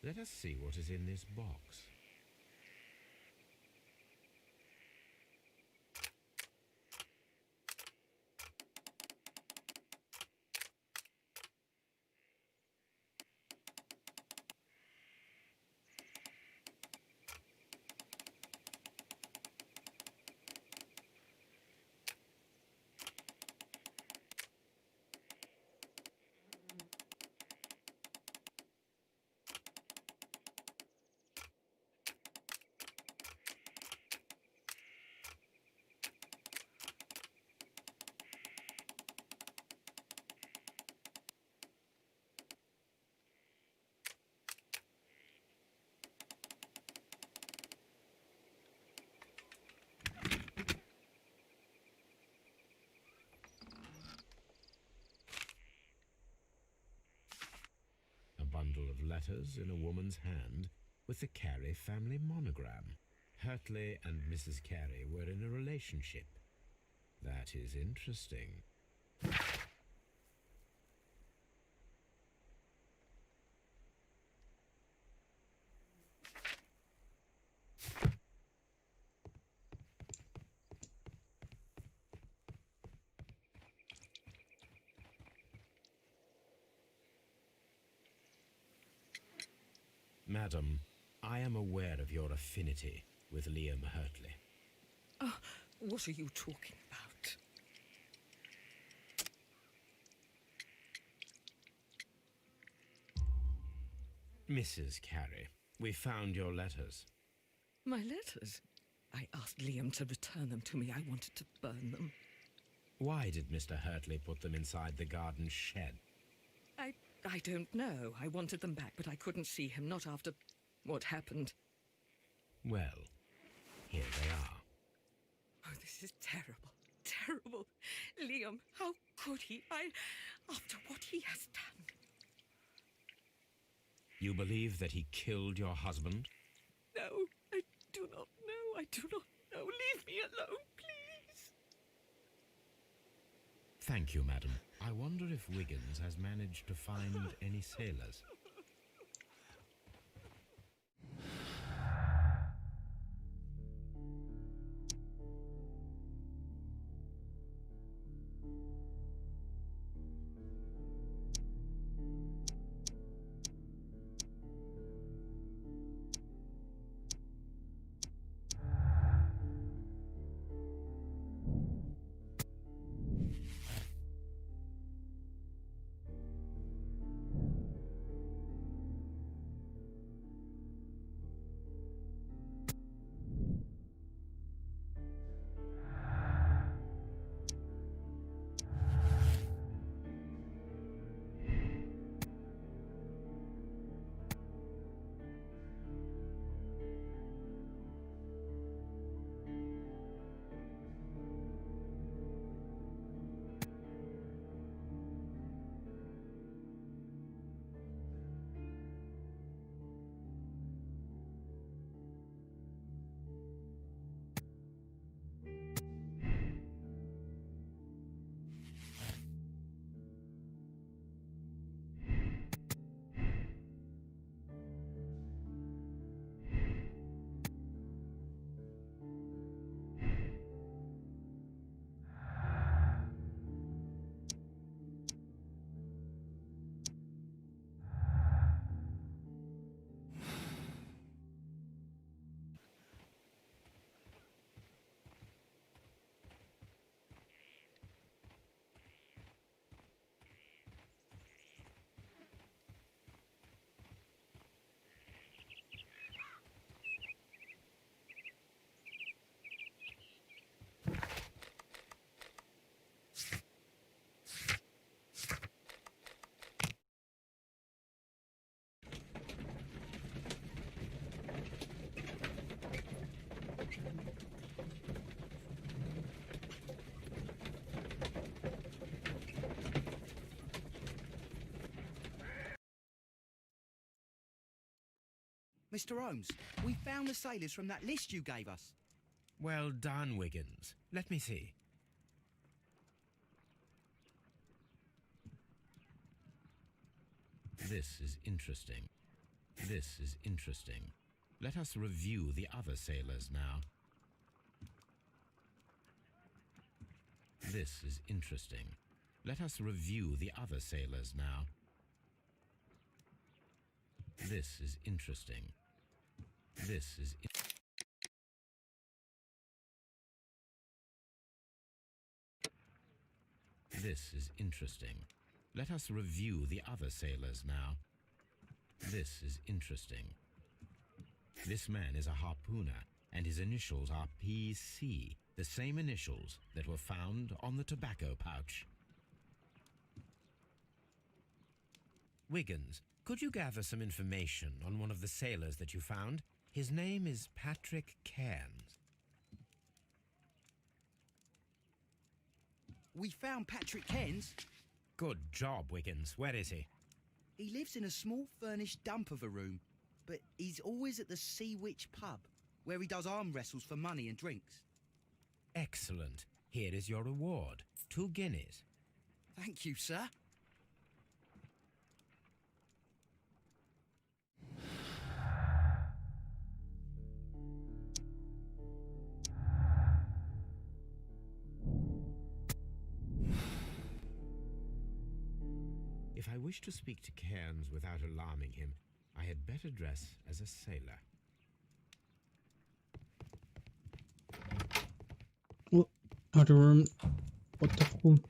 Let us see what is in this box. Bundle of letters in a woman's hand with the Carey family monogram. Hurtley and Mrs. Carey were in a relationship. That is interesting. Madam, I am aware of your affinity with Liam Hurtley. Oh, What are you talking about? Mrs. Carey, we found your letters. My letters? I asked Liam to return them to me. I wanted to burn them. Why did Mr. Hurtley put them inside the garden shed? I don't know. I wanted them back, but I couldn't see him, not after what happened. Well, here they are. Oh, this is terrible. Terrible. Liam, how could he? After what he has done. You believe that he killed your husband? No, I do not know. I do not know. Leave me alone, please. Thank you, madam. I wonder if Wiggins has managed to find any sailors. Mr. Holmes, we found the sailors from that list you gave us. Well done, Wiggins. Let me see. This is interesting. This is interesting. Let us review the other sailors now. This is interesting. Let us review the other sailors now. This is interesting. This is This is interesting. Let us review the other sailors now. This is interesting. This man is a harpooner, and his initials are PC, the same initials that were found on the tobacco pouch. Wiggins, could you gather some information on one of the sailors that you found? His name is Patrick Cairns. We found Patrick Cairns. Good job, Wiggins. Where is he? He lives in a small furnished dump of a room, but he's always at the Sea Witch pub, where he does arm wrestles for money and drinks. Excellent. Here is your reward. 2 guineas. Thank you, sir. If I wish to speak to Cairns without alarming him, I had better dress as a sailor. Well, Outer room. What the fuck?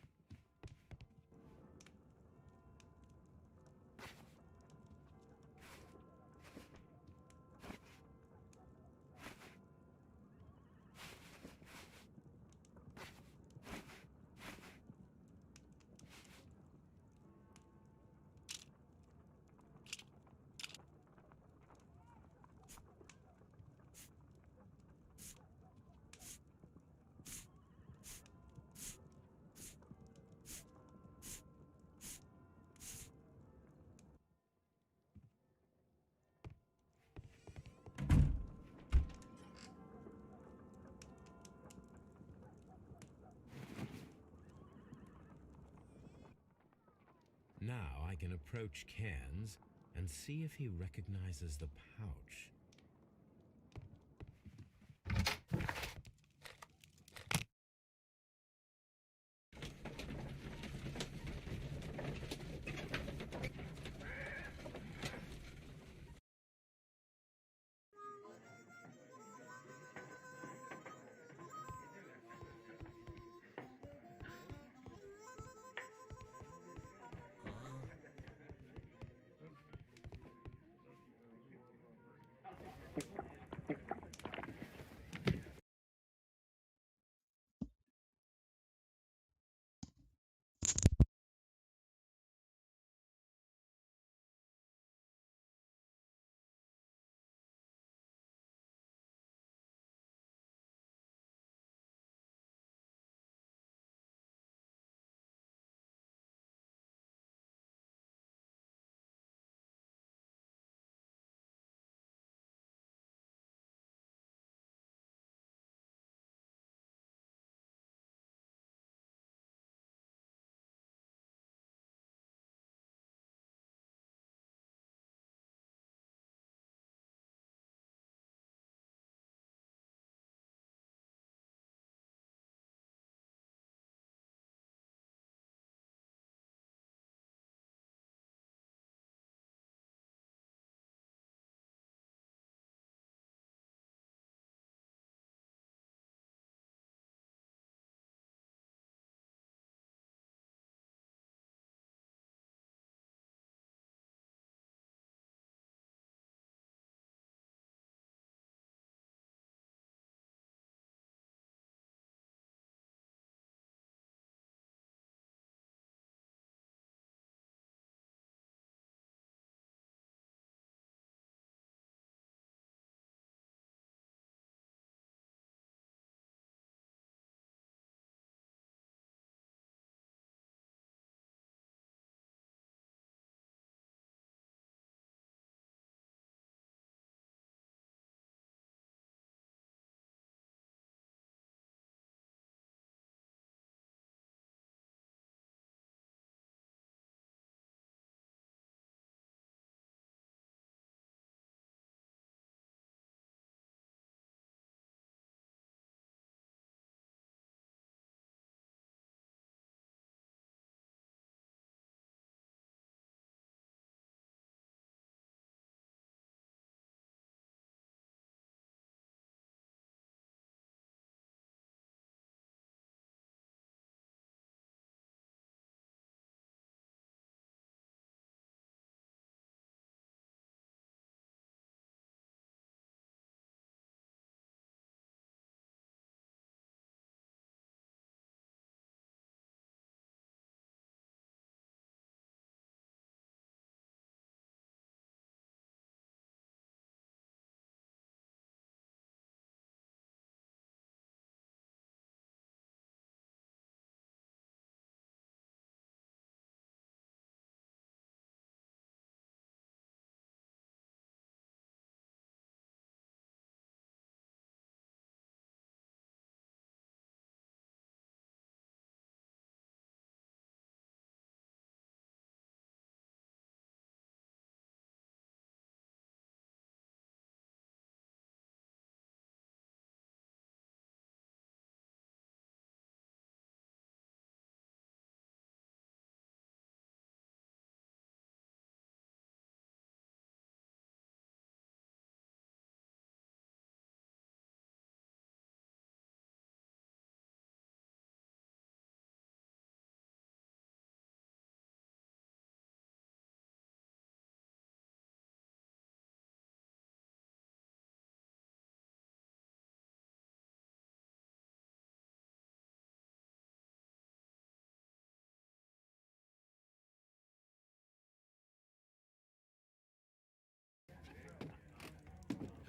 Now I can approach Cairns and see if he recognizes the pouch.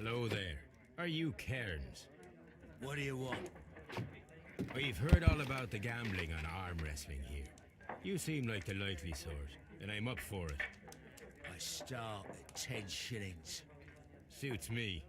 Hello there. Are you Cairns? What do you want? We've heard all about the gambling on arm wrestling here. You seem like the likely sort, and I'm up for it. I start at 10 shillings. Suits me.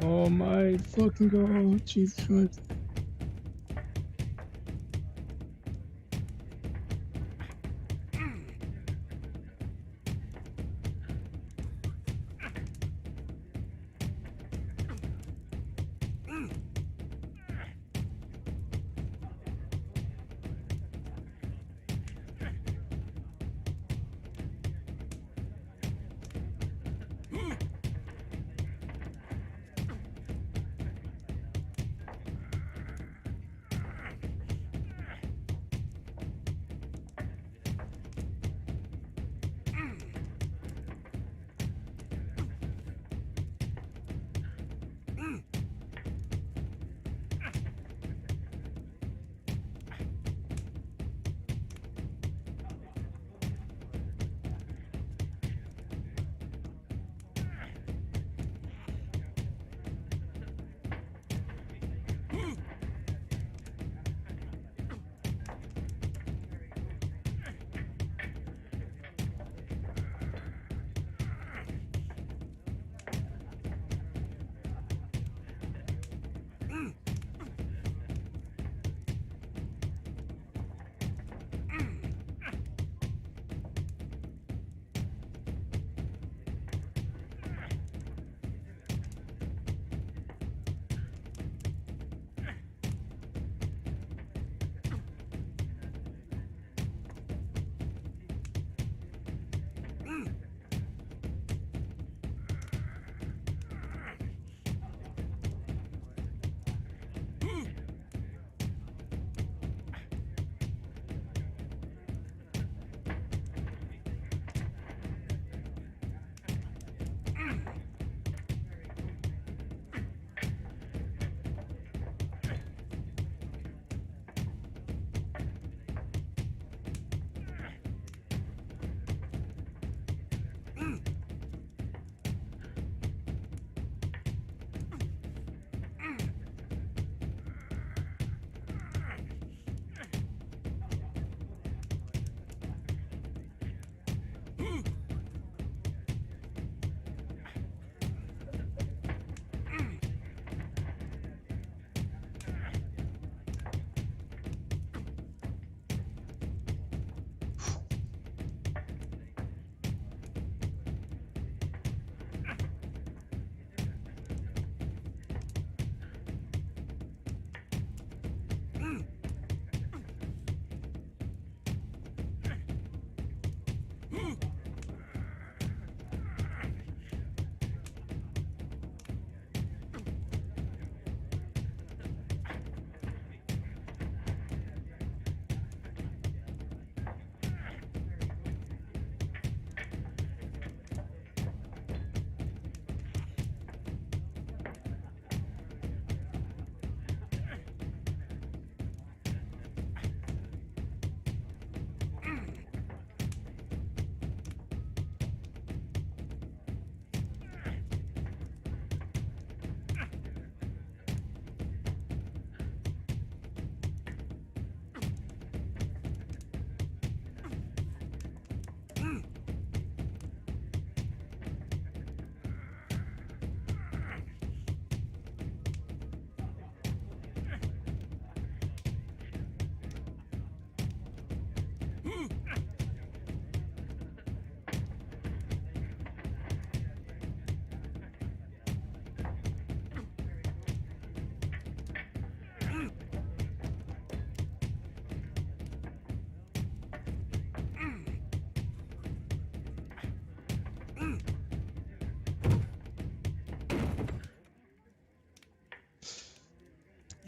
Oh my fucking god, Jesus Christ.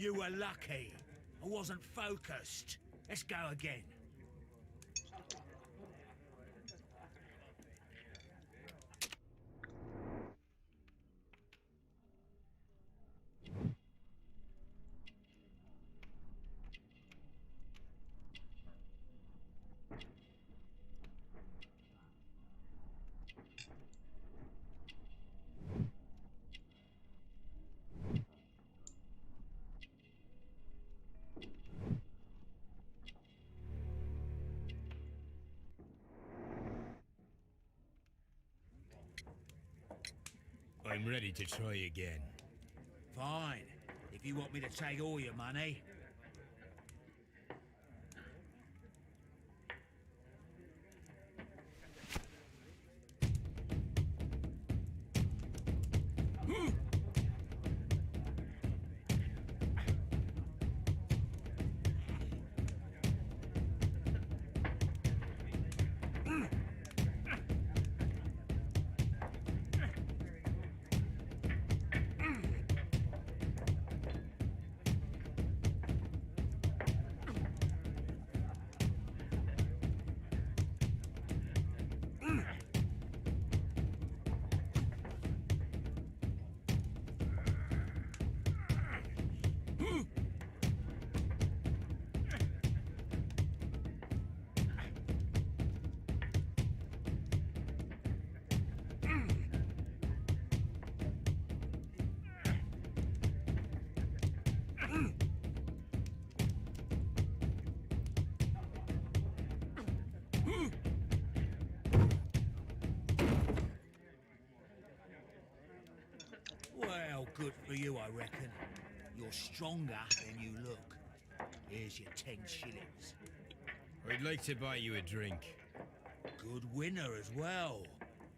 You were lucky. I wasn't focused. Let's go again. I'm ready to try again. Fine. If you want me to take all your money. Well, good for you, I reckon. You're stronger than you look. Here's your 10 shillings. I'd like to buy you a drink. Good winner as well.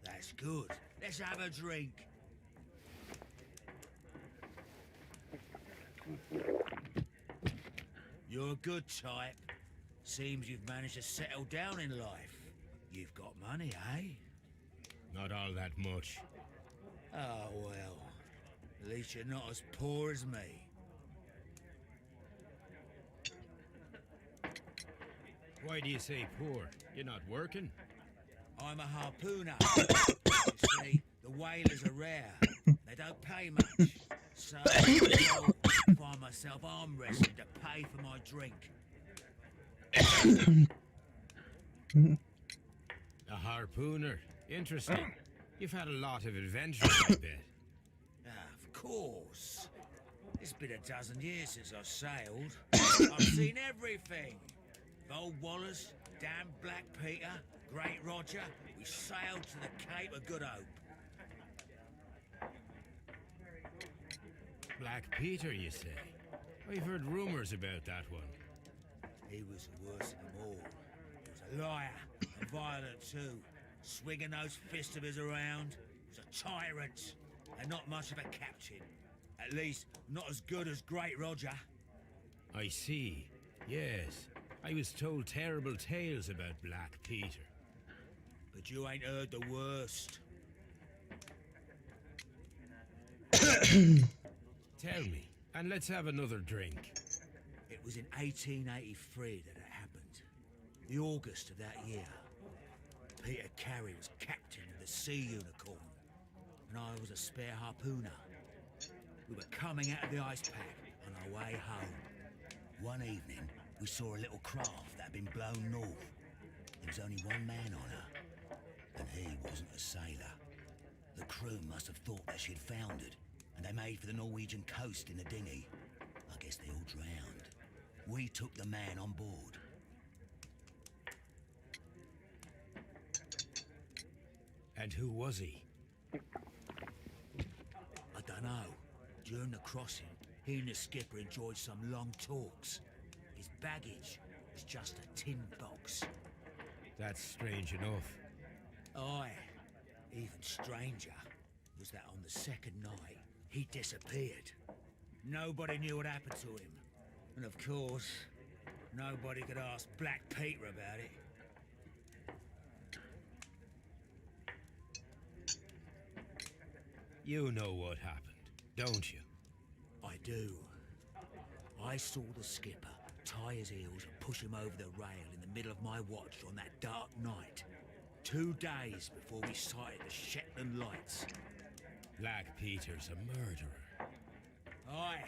That's good. Let's have a drink. You're a good type. Seems you've managed to settle down in life. You've got money, eh? Not all that much. Oh, well. At least you're not as poor as me. Why do you say poor? You're not working? I'm a harpooner. You see, the whalers are rare. They don't pay much. So I find myself arm wrestling to pay for my drink. A harpooner. Interesting. You've had a lot of adventures, I bet. Of course. It's been a dozen years since I sailed. I've seen everything. Old Wallace, damn Black Peter, Great Roger. We sailed to the Cape of Good Hope. Black Peter, you say? I've heard rumors about that one. He was the worst of them all. He was a liar, and violent too. Swinging those fists of his around. He was a tyrant, and not much of a captain. At least, not as good as Great Roger. I see. Yes. I was told terrible tales about Black Peter. But you ain't heard the worst. Tell me, and let's have another drink. It was in 1883 that it happened. The August of that year. Peter Carey was captain of the Sea Unicorn, and I was a spare harpooner. We were coming out of the ice pack on our way home. One evening, we saw a little craft that had been blown north. There was only one man on her, and he wasn't a sailor. The crew must have thought that she'd foundered, and they made for the Norwegian coast in the dinghy. I guess they all drowned. We took the man on board. And who was he? I don't know. During the crossing, he and the skipper enjoyed some long talks. His baggage was just a tin box. That's strange enough. Aye. Even stranger was that on the second night, he disappeared. Nobody knew what happened to him. And of course, nobody could ask Black Peter about it. You know what happened, don't you? I do. I saw the skipper tie his heels and push him over the rail in the middle of my watch on that dark night. 2 days before we sighted the Shetland lights. Black Peter's a murderer. Aye.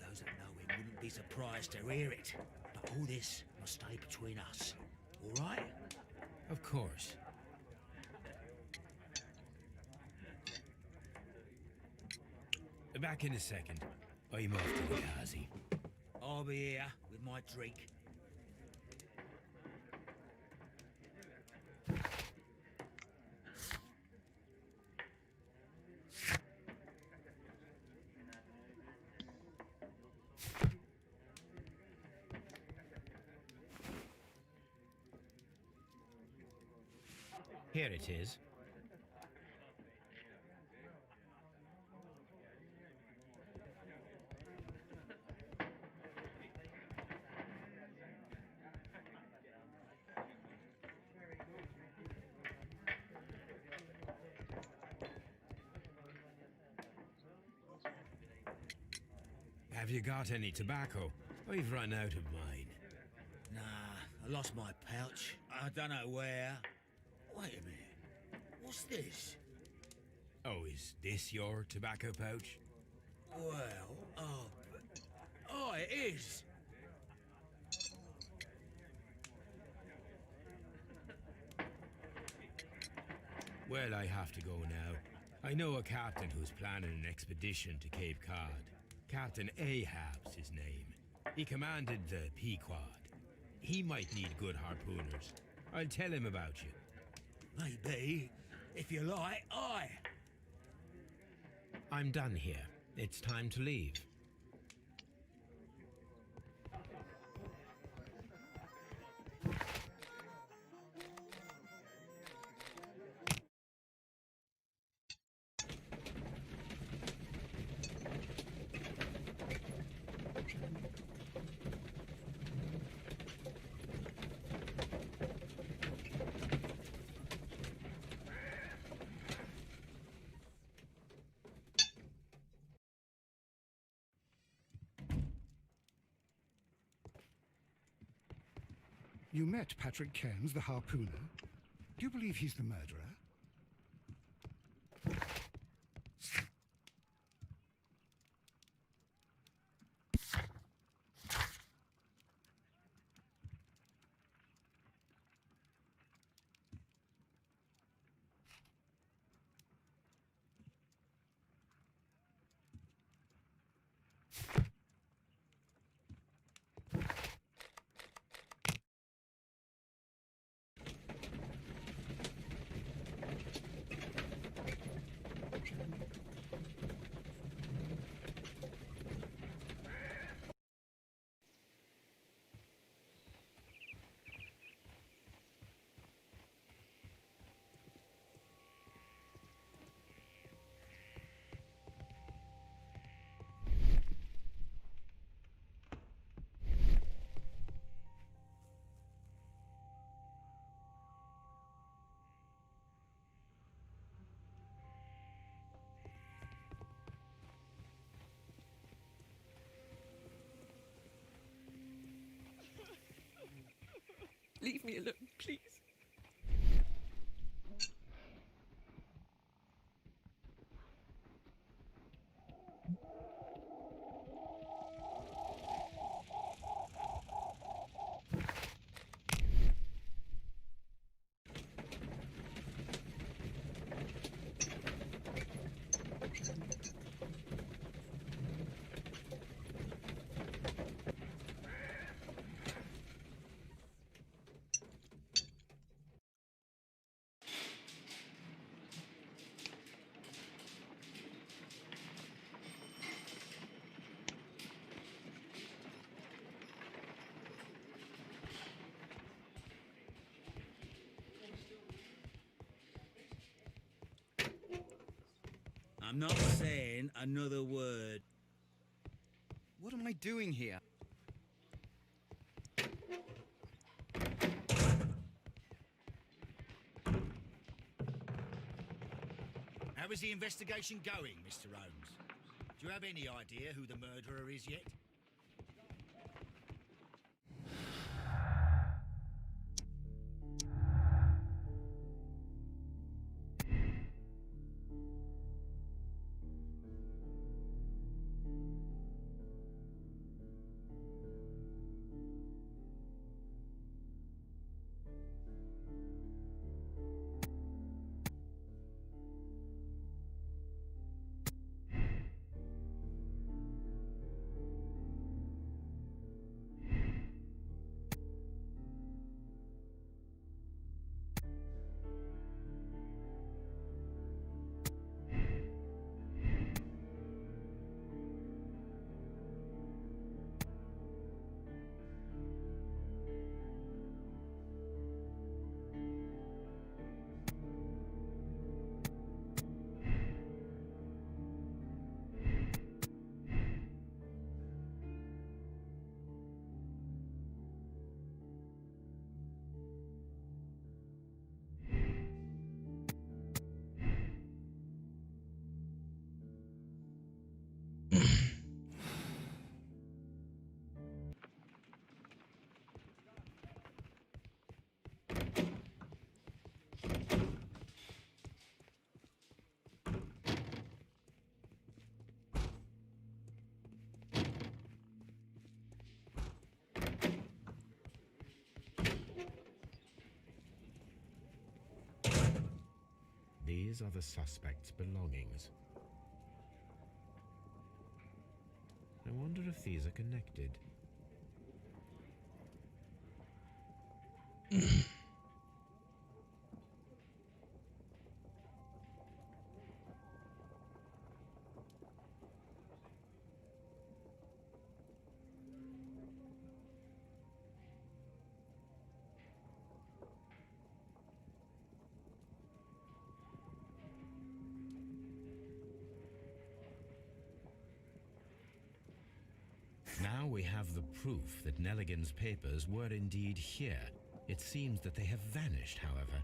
Those that know him wouldn't be surprised to hear it. But all this must stay between us. All right? Of course. Back in a second. I'm off to the Kazi. I'll be here with my drink. Here it is. Have you got any tobacco? I've run out of mine. Nah, I lost my pouch. I don't know where. Wait a minute. What's this? Oh, is this your tobacco pouch? Well, oh, it is. Well, I have to go now. I know a captain who's planning an expedition to Cape Cod. Captain Ahab's his name. He commanded the Pequod. He might need good harpooners. I'll tell him about you. Maybe. If you like, aye. I'm done here. It's time to leave. You met Patrick Cairns, the harpooner. Do you believe he's the murderer? Leave me alone, please. I'm not saying another word. What am I doing here? How is the investigation going, Mr. Holmes? Do you have any idea who the murderer is yet? These are the suspect's belongings. I wonder if these are connected. Now we have the proof that Nelligan's papers were indeed here. It seems that they have vanished, however.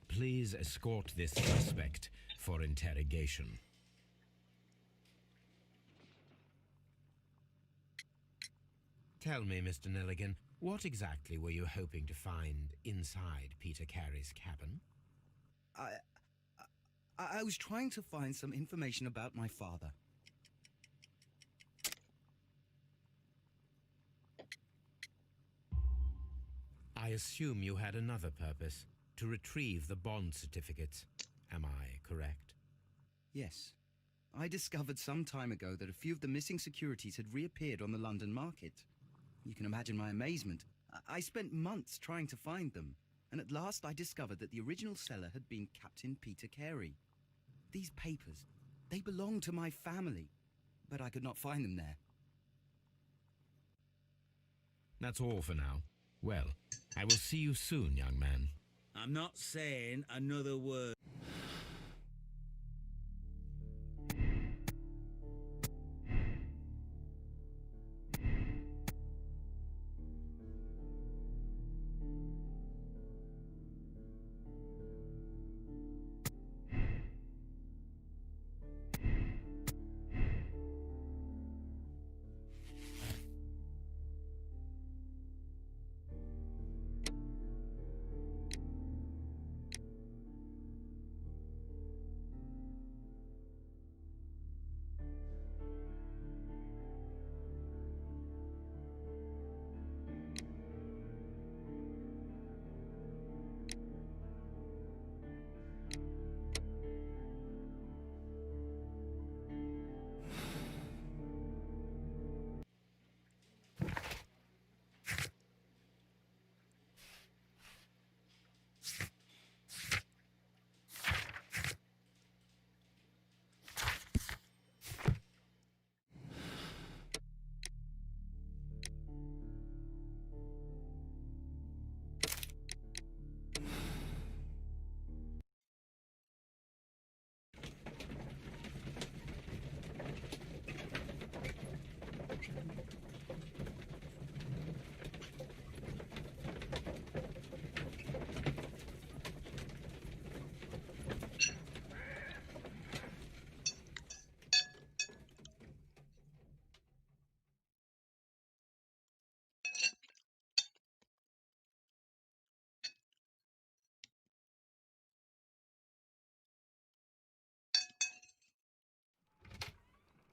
Please escort this suspect for interrogation. Tell me, Mr. Nelligan, what exactly were you hoping to find inside Peter Carey's cabin? I was trying to find some information about my father. I assume you had another purpose, to retrieve the bond certificates. Am I correct? Yes. I discovered some time ago that a few of the missing securities had reappeared on the London market. You can imagine my amazement. I spent months trying to find them, and at last I discovered that the original seller had been Captain Peter Carey. These papers, they belong to my family, but I could not find them there. That's all for now. Well, I will see you soon, young man. I'm not saying another word.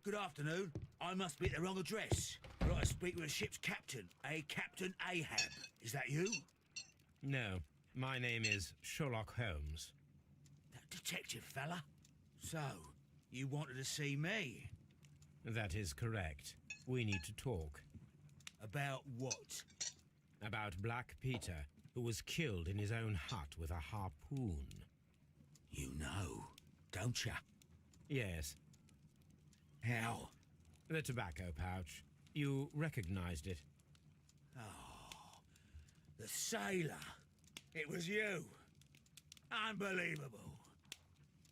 Good afternoon. I must be at the wrong address. I'd like to speak with the ship's captain, a Captain Ahab. Is that you? No, my name is Sherlock Holmes. That detective fella? So, you wanted to see me? That is correct. We need to talk. About what? About Black Peter, who was killed in his own hut with a harpoon. You know, don't you? Yes, How? the tobacco pouch. You recognized it. Oh, the sailor. It was you. Unbelievable.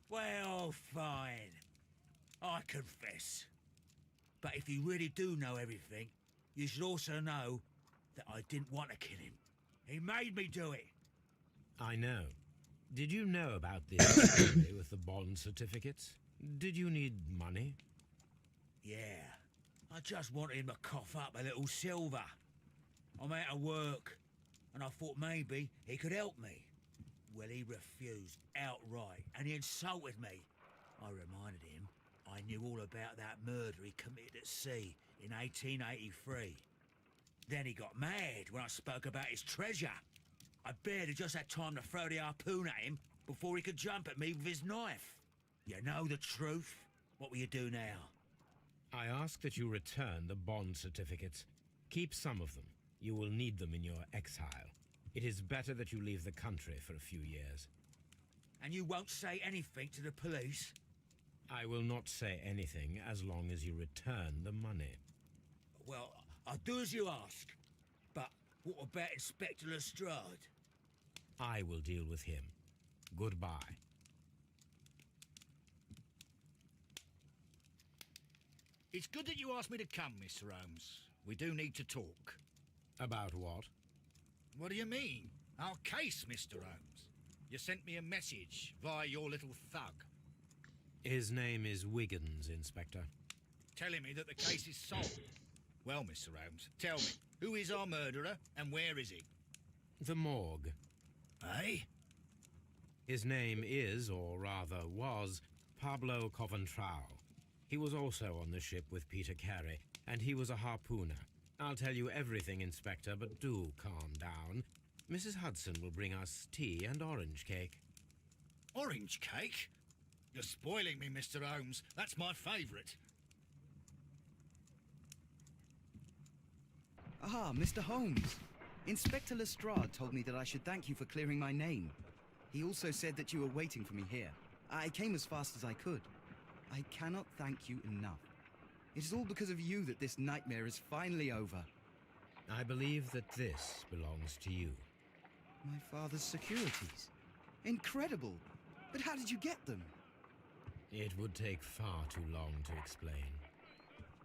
Well, fine. I confess. But if you really do know everything, you should also know that I didn't want to kill him. He made me do it. I know. Did you know about this story with the bond certificates? Did you need money? Yeah. I just wanted him to cough up a little silver. I'm out of work, and I thought maybe he could help me. Well, he refused outright, and he insulted me. I reminded him I knew all about that murder he committed at sea in 1883. Then he got mad when I spoke about his treasure. I barely just had time to throw the harpoon at him before he could jump at me with his knife. You know the truth. What will you do now? I ask that you return the bond certificates. Keep some of them. You will need them in your exile. It is better that you leave the country for a few years. And you won't say anything to the police? I will not say anything as long as you return the money. Well, I'll do as you ask. But what about Inspector Lestrade? I will deal with him. Goodbye. It's good that you asked me to come, Mr. Holmes. We do need to talk. About what? What do you mean? Our case, Mr. Holmes. You sent me a message via your little thug, His name is Wiggins, Inspector. telling me that the case is solved. Well, Mr. Holmes, tell me, who is our murderer and where is he? The morgue. Eh? His name is, or rather was, Pablo Coventral. He was also on the ship with Peter Carey, and he was a harpooner. I'll tell you everything, Inspector, but do calm down. Mrs. Hudson will bring us tea and orange cake. Orange cake? You're spoiling me, Mr. Holmes. That's my favourite. Ah, Mr. Holmes. Inspector Lestrade told me that I should thank you for clearing my name. He also said that you were waiting for me here. I came as fast as I could. I cannot thank you enough. It is all because of you that this nightmare is finally over. I believe that this belongs to you. My father's securities. Incredible! But how did you get them? It would take far too long to explain.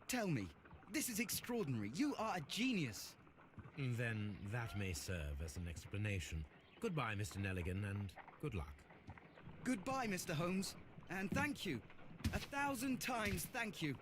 Tell me. This is extraordinary. You are a genius. Then that may serve as an explanation. Goodbye, Mr. Nelligan, and good luck. Goodbye, Mr. Holmes. And thank you. 1,000 times thank you.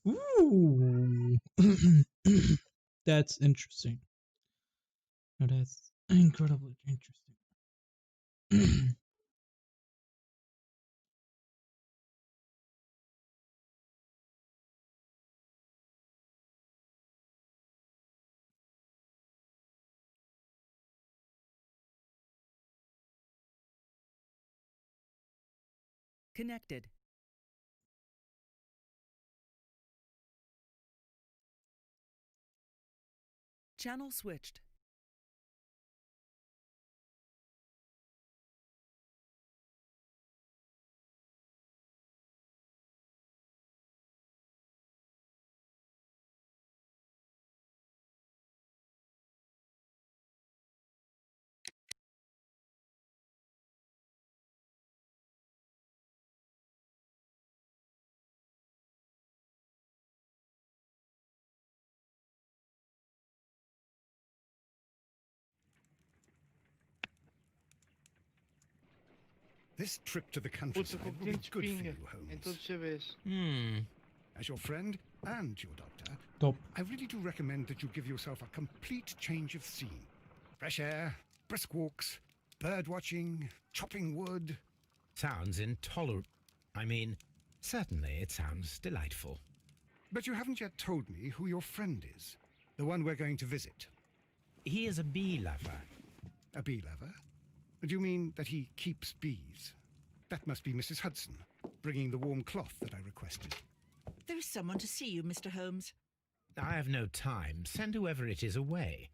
Ooh. That's interesting. No, that's incredibly interesting. Connected. Channel switched. This trip to the Puta, countryside com will be 500 good for pinga you, em Holmes. todos os CVs. As your friend and your doctor, Top. I really do recommend that you give yourself a complete change of scene. Fresh air, brisk walks, bird watching, chopping wood. Sounds intolerable. I mean, certainly it sounds delightful. But you haven't yet told me who your friend is, the one we're going to visit. He is a bee lover. A bee lover? Do you mean that he keeps bees? That must be Mrs. Hudson, bringing the warm cloth that I requested. There is someone to see you, Mr. Holmes. I have no time. Send whoever it is away.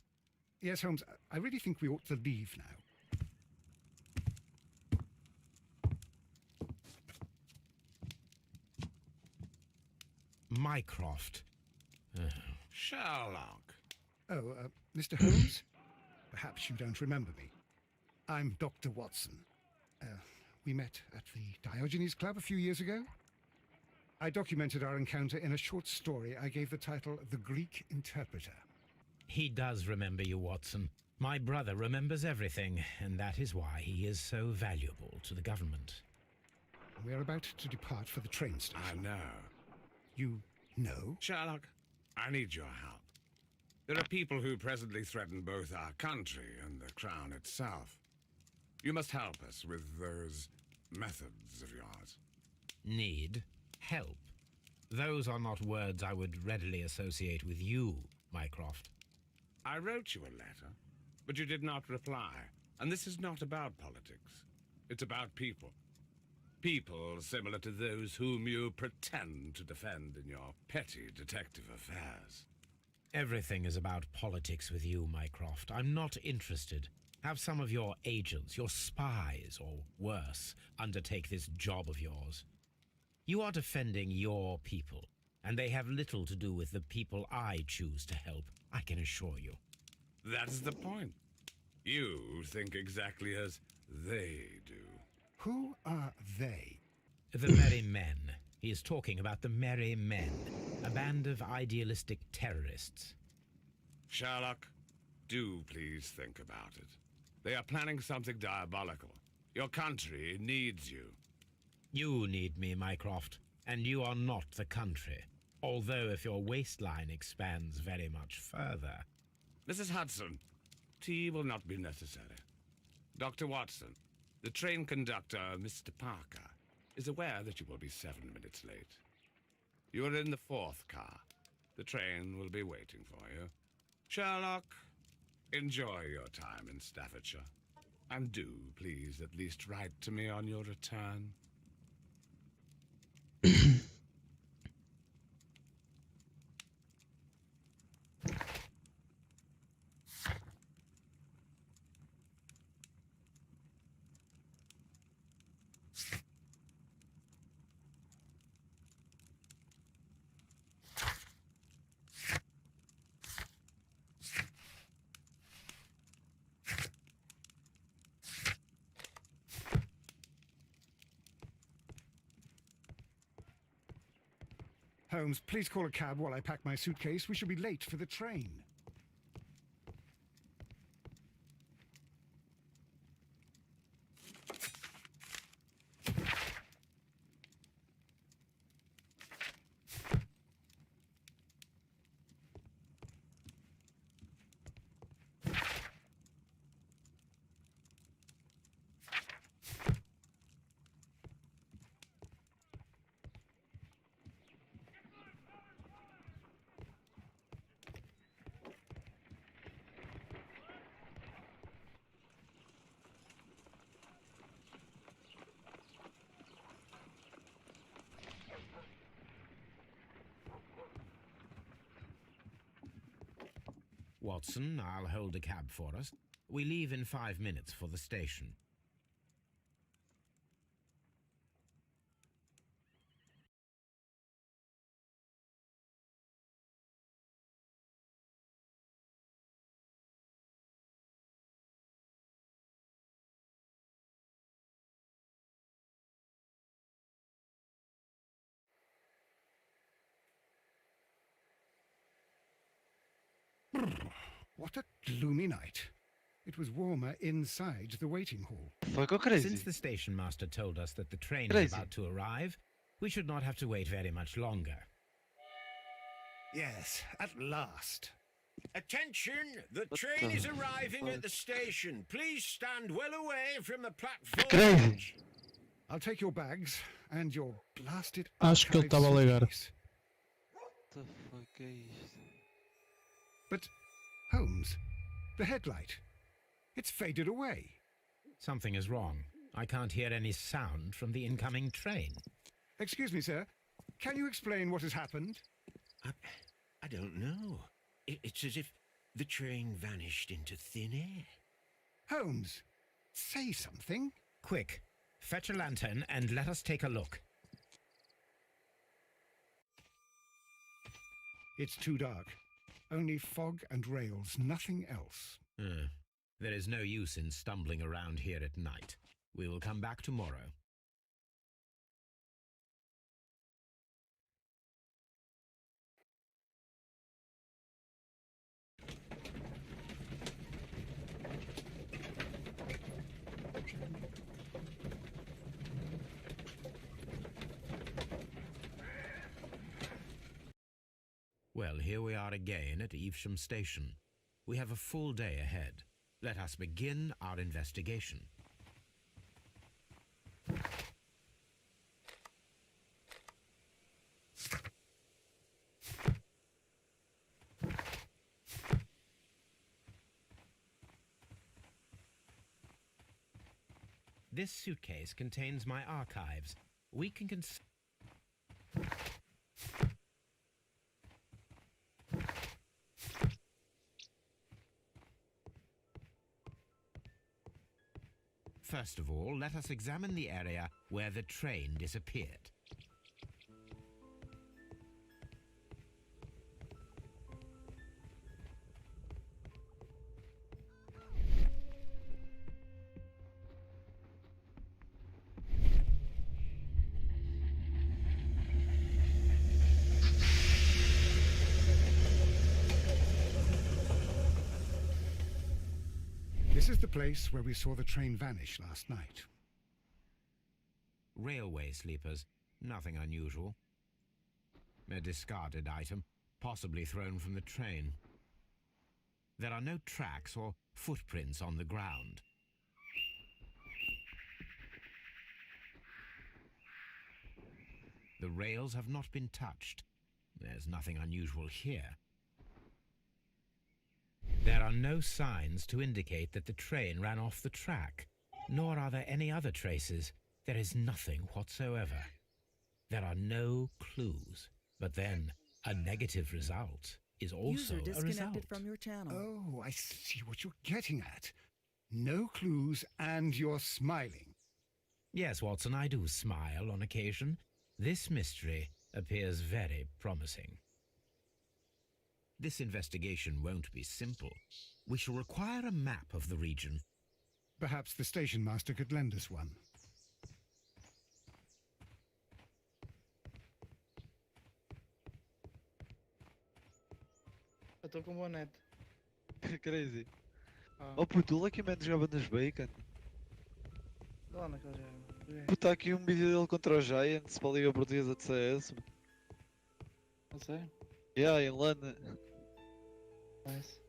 Yes, Holmes, I really think we ought to leave now. Mycroft. Sherlock. Oh, Mr. Holmes? Perhaps you don't remember me. I'm Dr. Watson. We met at the Diogenes Club a few years ago. I documented our encounter in a short story I gave the title The Greek Interpreter. He does remember you, Watson. My brother remembers everything, and that is why he is so valuable to the government. We're about to depart for the train station. I know. You know? Sherlock, I need your help. There are people who presently threaten both our country and the Crown itself. You must help us with those methods of yours. Need? Help? Those are not words I would readily associate with you, Mycroft. I wrote you a letter, but you did not reply. And this is not about politics. It's about people. People similar to those whom you pretend to defend in your petty detective affairs. Everything is about politics with you, Mycroft. I'm not interested. Have some of your agents, your spies, or worse, undertake this job of yours. You are defending your people, and they have little to do with the people I choose to help, I can assure you. That's the point. You think exactly as they do. Who are they? The Merry Men. He is talking about the Merry Men, a band of idealistic terrorists. Sherlock, do please think about it. They are planning something diabolical. Your country needs you. You need me, Mycroft, and you are not the country. Although if your waistline expands very much further. Mrs. Hudson, tea will not be necessary. Dr. Watson, the train conductor, Mr. Parker, is aware that you will be 7 minutes late. You are in the 4th car. The train will be waiting for you. Sherlock, enjoy your time in Staffordshire. And do, please, at least write to me on your return. Holmes, please call a cab while I pack my suitcase. We shall be late for the train. Watson, I'll hold a cab for us. We leave in 5 minutes for the station. What a gloomy night. It was warmer inside the waiting hall. Fuck, oh, crazy. Since the station master told us that the train Crazy. is about to arrive, we should not have to wait very much longer. Yes, at last. Attention! The What train the is arriving at the station. Please stand well away from the platform. Crazy. I'll take your bags and your blasted Acho que ele archive estava a ligar. suitcase. What the fuck é isto? But, Holmes, the headlight. It's faded away. Something is wrong. I can't hear any sound from the incoming train. Excuse me, sir. Can you explain what has happened? I don't know. It's as if the train vanished into thin air. Holmes, say something. Quick, fetch a lantern and let us take a look. It's too dark. Only fog and rails, nothing else. There is no use in stumbling around here at night. We will come back tomorrow. Well, here we are again at Evesham Station. We have a full day ahead. Let us begin our investigation. This suitcase contains my archives. We can First of all, let us examine the area where the train disappeared. This is the place where we saw the train vanish last night. Railway sleepers, nothing unusual. A discarded item, possibly thrown from the train. There are no tracks or footprints on the ground. The rails have not been touched. There's nothing unusual here. There are no signs to indicate that the train ran off the track, nor are there any other traces. There is nothing whatsoever. There are no clues. But then, a negative result is also User a disconnected result. from your channel. Oh, I see what you're getting at. No clues and you're smiling. Yes, Watson, I do smile on occasion. This mystery appears very promising. This investigation won't be simple. We shall require a map of the region. Perhaps the station master could lend us one. Eu estou com boa net. Crazy. Ah, Oh puto, o Lucky Man jogava nas bacon. dá lá naquele já. Puta, há aqui um vídeo dele contra o Giants para a Liga Portuguesa de CS. Mano. Não sei. Yeah, em LAN. Nice.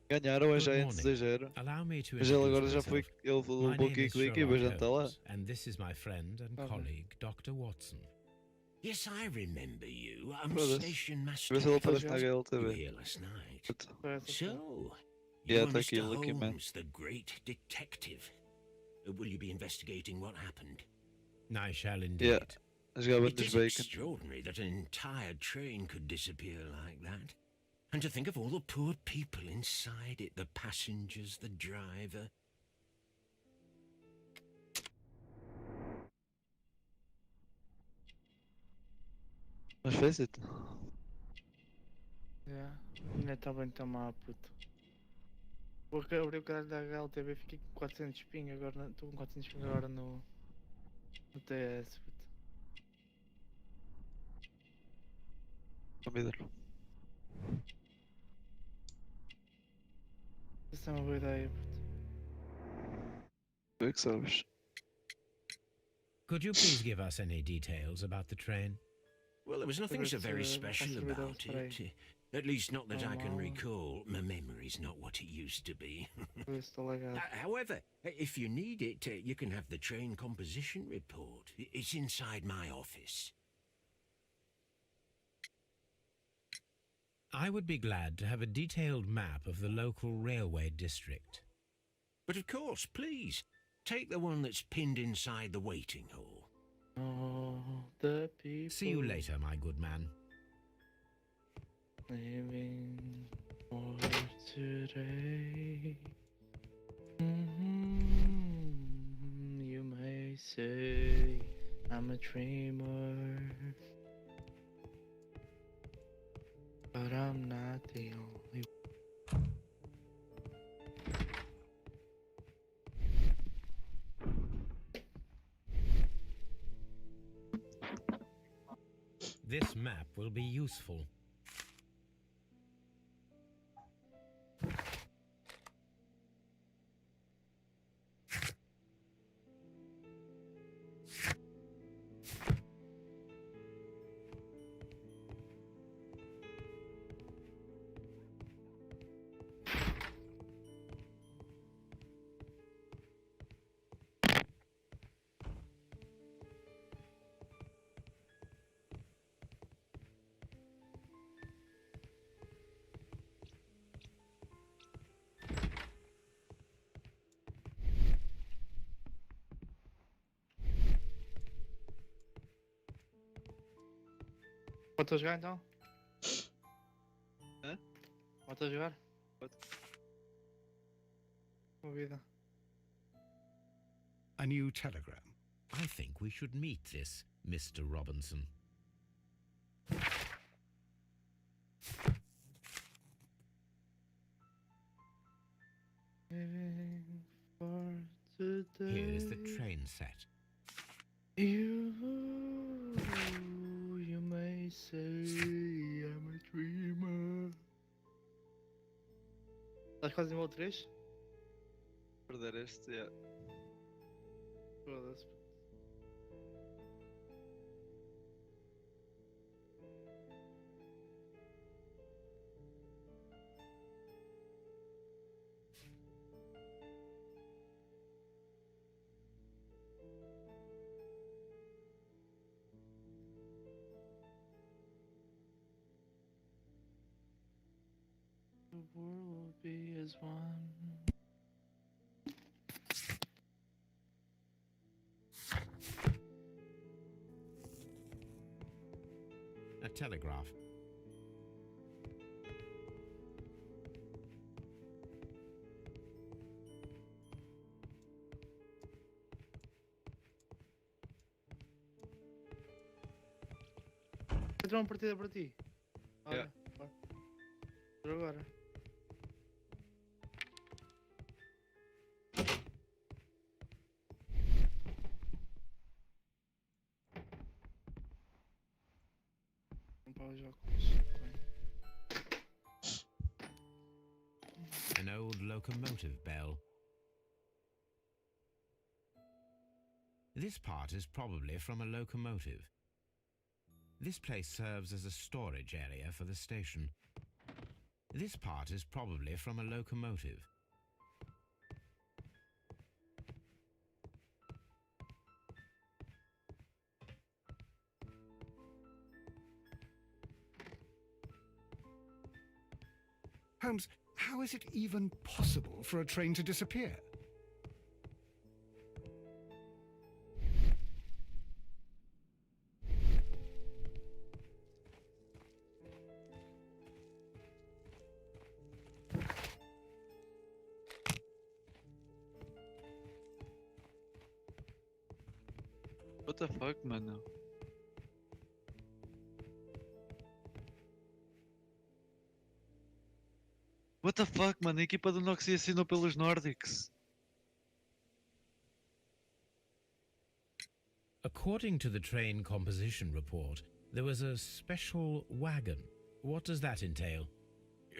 Ganharam a Good Giants morning. 2-0. Allow me to Mas ele agora introduce já foi. myself. Ele My levou name aqui is com a equipa, já Sherlock está lá. Holmes, and this is my friend and Okay. colleague, Dr. Watson. Yes, I remember you. I'm Foda-se. Station Master. Vê se ele aparece na You were HLTV. here last night. Puto. Parece assim. So, Yeah, you are tá aqui, Mr. Lucky Man. Holmes, the great detective. Will you be investigating what happened? I shall indeed. Yeah, jogava It nas is bacon. extraordinary that an entire train could disappear like that. And to think of all the poor people inside it, the passengers, the driver. Mas fez it. Yeah. A net está bem tão má, puto. Vou abrir o canal da HLTV, fiquei com 400 ping agora. Estou com 400 ping agora no TS, puto. Vamos ver. Isso é uma boa ideia, puto. Tu é que sabes. Could you please give us any details about the train? Well, there was nothing so very special about Peraí. it. At least not that I can Normal. recall. My memory's not what it used to be. Ver se estou lagado. However, if you need it, you can have the train composition report. It's inside my office. I would be glad to have a detailed map of the local railway district. But of course, please, take the one that's pinned inside the waiting hall. Oh, the people. See you later, my good man. Living for today. You may say I'm a dreamer, but I'm not the only one. This map will be useful. Pode a jogar então? Hã? Pode a jogar? Pode. Boa vida. A new telegram. I think we should meet this Mr. Robinson. Living for today. Here is the train set. You may say I'm a dreamer. Estás quase nível 3? Perder este, é. Foda-se. The world will be as one. A telegraph. Entrou uma partida para ti. Olha, Yeah. bora. Entrou agora. Limpar os óculos. An old locomotive bell. This part is probably from a locomotive. This place serves as a storage area for the station. This part is probably from a locomotive. Holmes, how is it even possible for a train to disappear? What the fuck, mano? What the fuck, mano? A equipa do Noxy assinou pelos Nordics. According to the train composition report, there was a special wagon. What does that entail?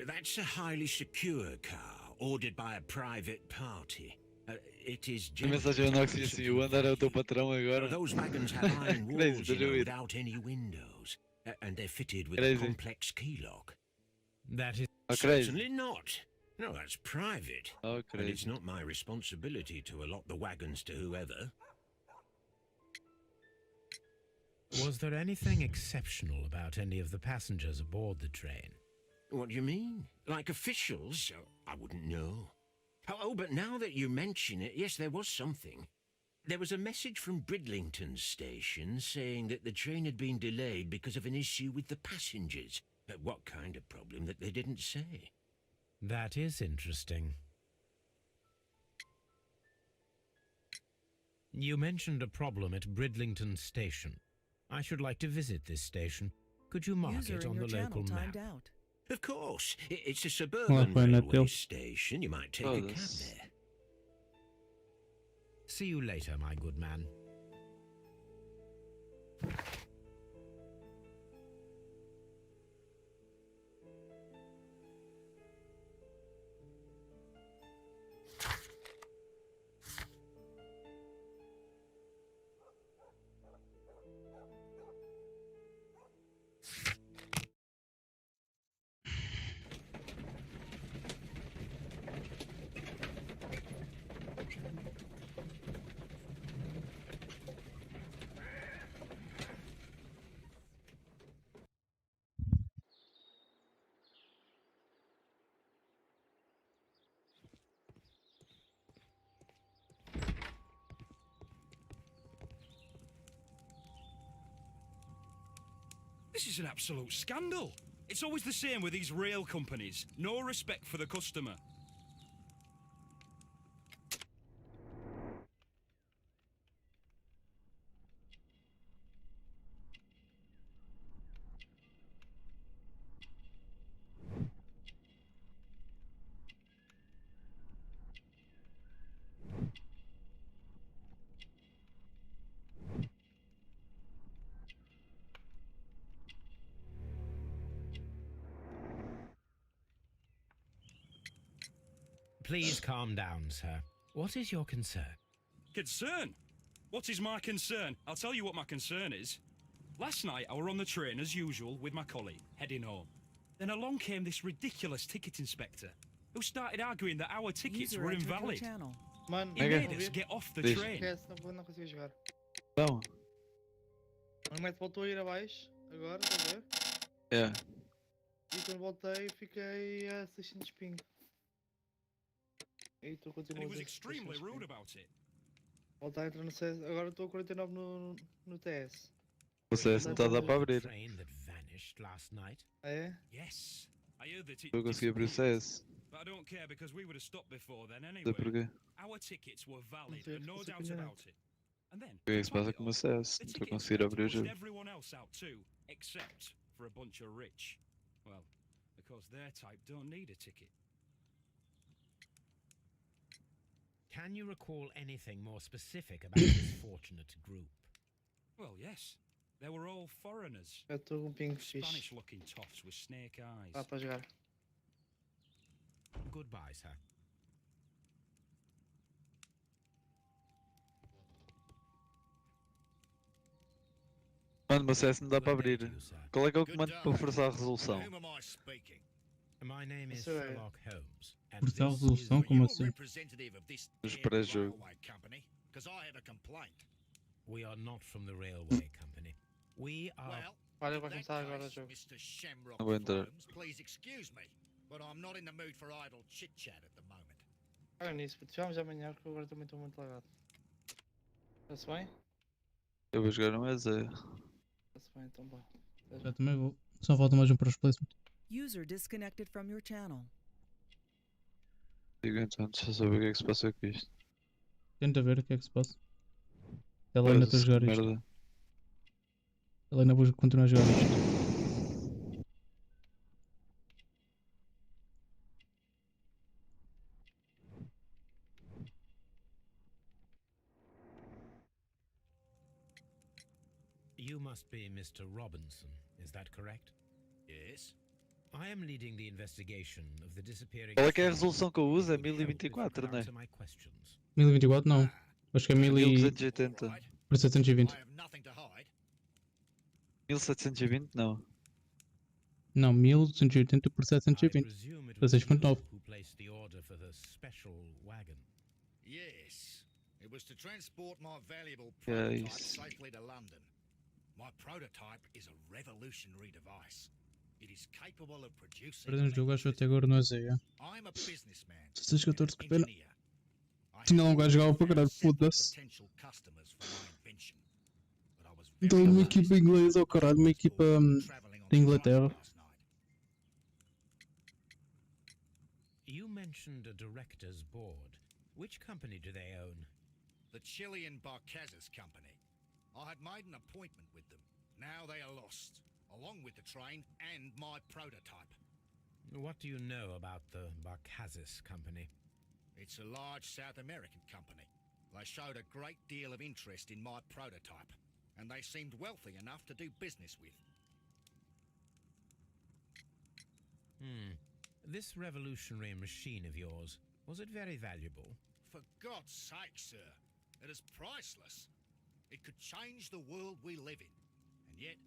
That's a highly secure car, ordered by a private party. It is A mensagem generally ao Nox disse: o Andar é o teu patrão agora. Those wagons have iron Crazy, walls, you did you know, read? without any windows, and they're fitted with a Crazy. complex key lock. That is Oh, crazy. Certainly not. No, that's private. Oh, And it's crazy. not my responsibility to allot the wagons to whoever. Was there anything exceptional about any of the passengers aboard the train? What do you mean? Like officials? I wouldn't know. Oh, but now that you mention it, yes, there was something. There was a message from Bridlington station saying that the train had been delayed because of an issue with the passengers. What kind of problem that they didn't say? That is interesting. You mentioned a problem at Bridlington Station. I should like to visit this station. Could you mark User it in on your the channel local timed map? out. Of course. It's a Lá suburban foi na railway tele. station. You might take a cab Foda-se. there. See you later, my good man. This is an absolute scandal. It's always the same with these rail companies. No respect for the customer. Please calm down, sir. What is your concern? Concern? What is my concern? I'll tell you what my concern is. Last night I were on the train as usual with my colleague, heading home. Then along came this ridiculous ticket inspector, who started arguing that our tickets User were entered your invalid. channel. Mano, He Okay. made us get off the Diz. train. esquece, não consigo jogar. Então, A net voltou a ir abaixo, agora, estás a ver? é. E quando voltei fiquei a 600 ping. E tu And he continuas was a extremely 600 rude ping. about it. Voltar a entrar no CS, agora estou a 49 no TS. Você não está a dar para abrir. Train that vanished last night. Ah é? Yes. I heard that it Eu consegui abrir o disappeared. CS. But I don't care because we would have stopped before then Não sei anyway. porquê. Our tickets were valid sei, and no não sei doubt nada. about it. And then, O que é que se to top passa it com o meu off, CS? the Não estou a ticket conseguir inspector abrir o pushed jogo. everyone else out too, except for a bunch of rich. Well, because their type don't need a ticket. Can you recall anything more specific about this fortunate group? Well, yes. They were all foreigners. Já estou com um ping fixe. Spanish-looking toffs with snake eyes. Ah, para jogar. Goodbye, sir. Mano, o meu CS não dá para Good day abrir. to you, sir. Qual é que é o Good comando day. para forçar a resolução? Whom am I speaking? My name is Sir. Sherlock Holmes. And Portal this resolução, is como You're a assim? representative of this Os here pré-jogo. railway company, because I have a complaint. We are not from the railway company. We are... Well, Olha, in vai that começar agora o case, jogo. Mr. Shamrock Não vou entrar. Holmes, please excuse me, but I'm not in the mood for idle chit-chat at the moment. Olha nisso, puto. Vamos amanhã porque agora também estou muito lagado. Está-se bem? Eu vou jogar um EZ. Está-se bem, então vá. Até Já já. também vou. Só falta mais um para os placement. User disconnected from your channel. Digo então, deixa eu saber o que é que se passa com isto. Tenta ver o que é que se passa. Ela ainda estou a jogar isto. merda. Ela ainda vou continuar a jogar isto. You must be Mr. Robinson, is that correct? Yes? I am leading the investigation of the disappearing... Qual é que é a train. resolução que eu uso? É It would help if you 1024, could né? answer my questions. 1024 não. Acho que é 1000 e... 1280. por 720. I have nothing to hide. 1720 não. Não, 1280 por I 720. presume it Para was you 6.9. who placed the order for the special wagon. Yes. It was to transport my valuable Yeah, prototype he's- safely to London. My prototype is a revolutionary device. It is capable of producing Perdemos o jogo, acho que até electricity. agora não é Zé. I'm a businessman 16-14, que and an pena. engineer. I Tinha lá um have gajo jogava para caralho, several foda-se. potential customers for my invention. But I was Então very uma honest equipa inglesa, ao caralho, uma equipa travelling on da the Inglaterra. train last night. You mentioned a director's board. Which company do they own? The Chilean Barcazas Company. I had made an appointment with them. Now they are lost, along with the train and my prototype. What do you know about the Barcazas company? It's a large South American company. They showed a great deal of interest in my prototype, and they seemed wealthy enough to do business with. This revolutionary machine of yours, was it very valuable? For God's sake, sir, it is priceless. It could change the world we live in, and yet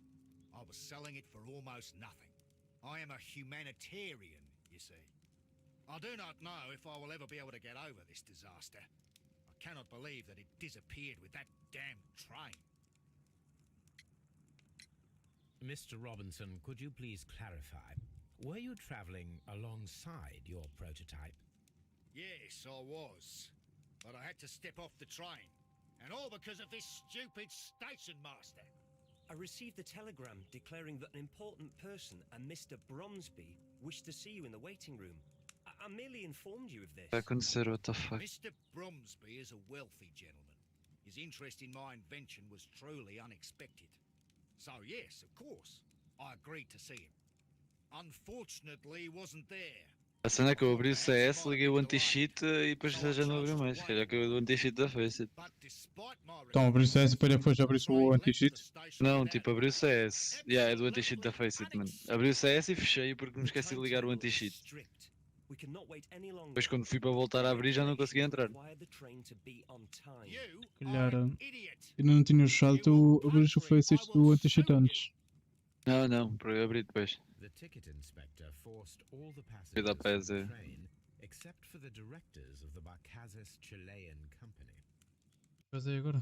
I was selling it for almost nothing. I am a humanitarian, you see. I do not know if I will ever be able to get over this disaster. I cannot believe that it disappeared with that damn train. Mr. Robinson, could you please clarify? Were you traveling alongside your prototype? Yes, I was. But I had to step off the train. And all because of this stupid station master. I received a telegram declaring that an important person, a Mr. Bromsby, wished to see you in the waiting room. I merely informed you of this. Vai acontecer, what the fuck. Mr. Bromsby is a wealthy gentleman. His interest in my invention was truly unexpected. So yes, of course, I agreed to see him. Unfortunately, he wasn't there. A cena é que eu abri o CS, liguei o anti-cheat e depois já não abriu mais. Já caiu o anti-cheat da Faceit. Então, abrir o CS e depois abrir o anti-cheat. Não, tipo, abri o CS. Yeah, é do anti-cheat da Faceit, mano. Abri o CS e fechei porque me esqueci de ligar o anti-cheat. Depois quando fui para voltar a abrir já não conseguia entrar. Se calhar ainda não tinha fechado, então abriste o Faceit do anti-cheat antes. Não, para eu abrir depois. The ticket inspector forced all the Cuidado passengers para from the Zé. train except for the directors of the Barcazas Chilean company. Fazer agora.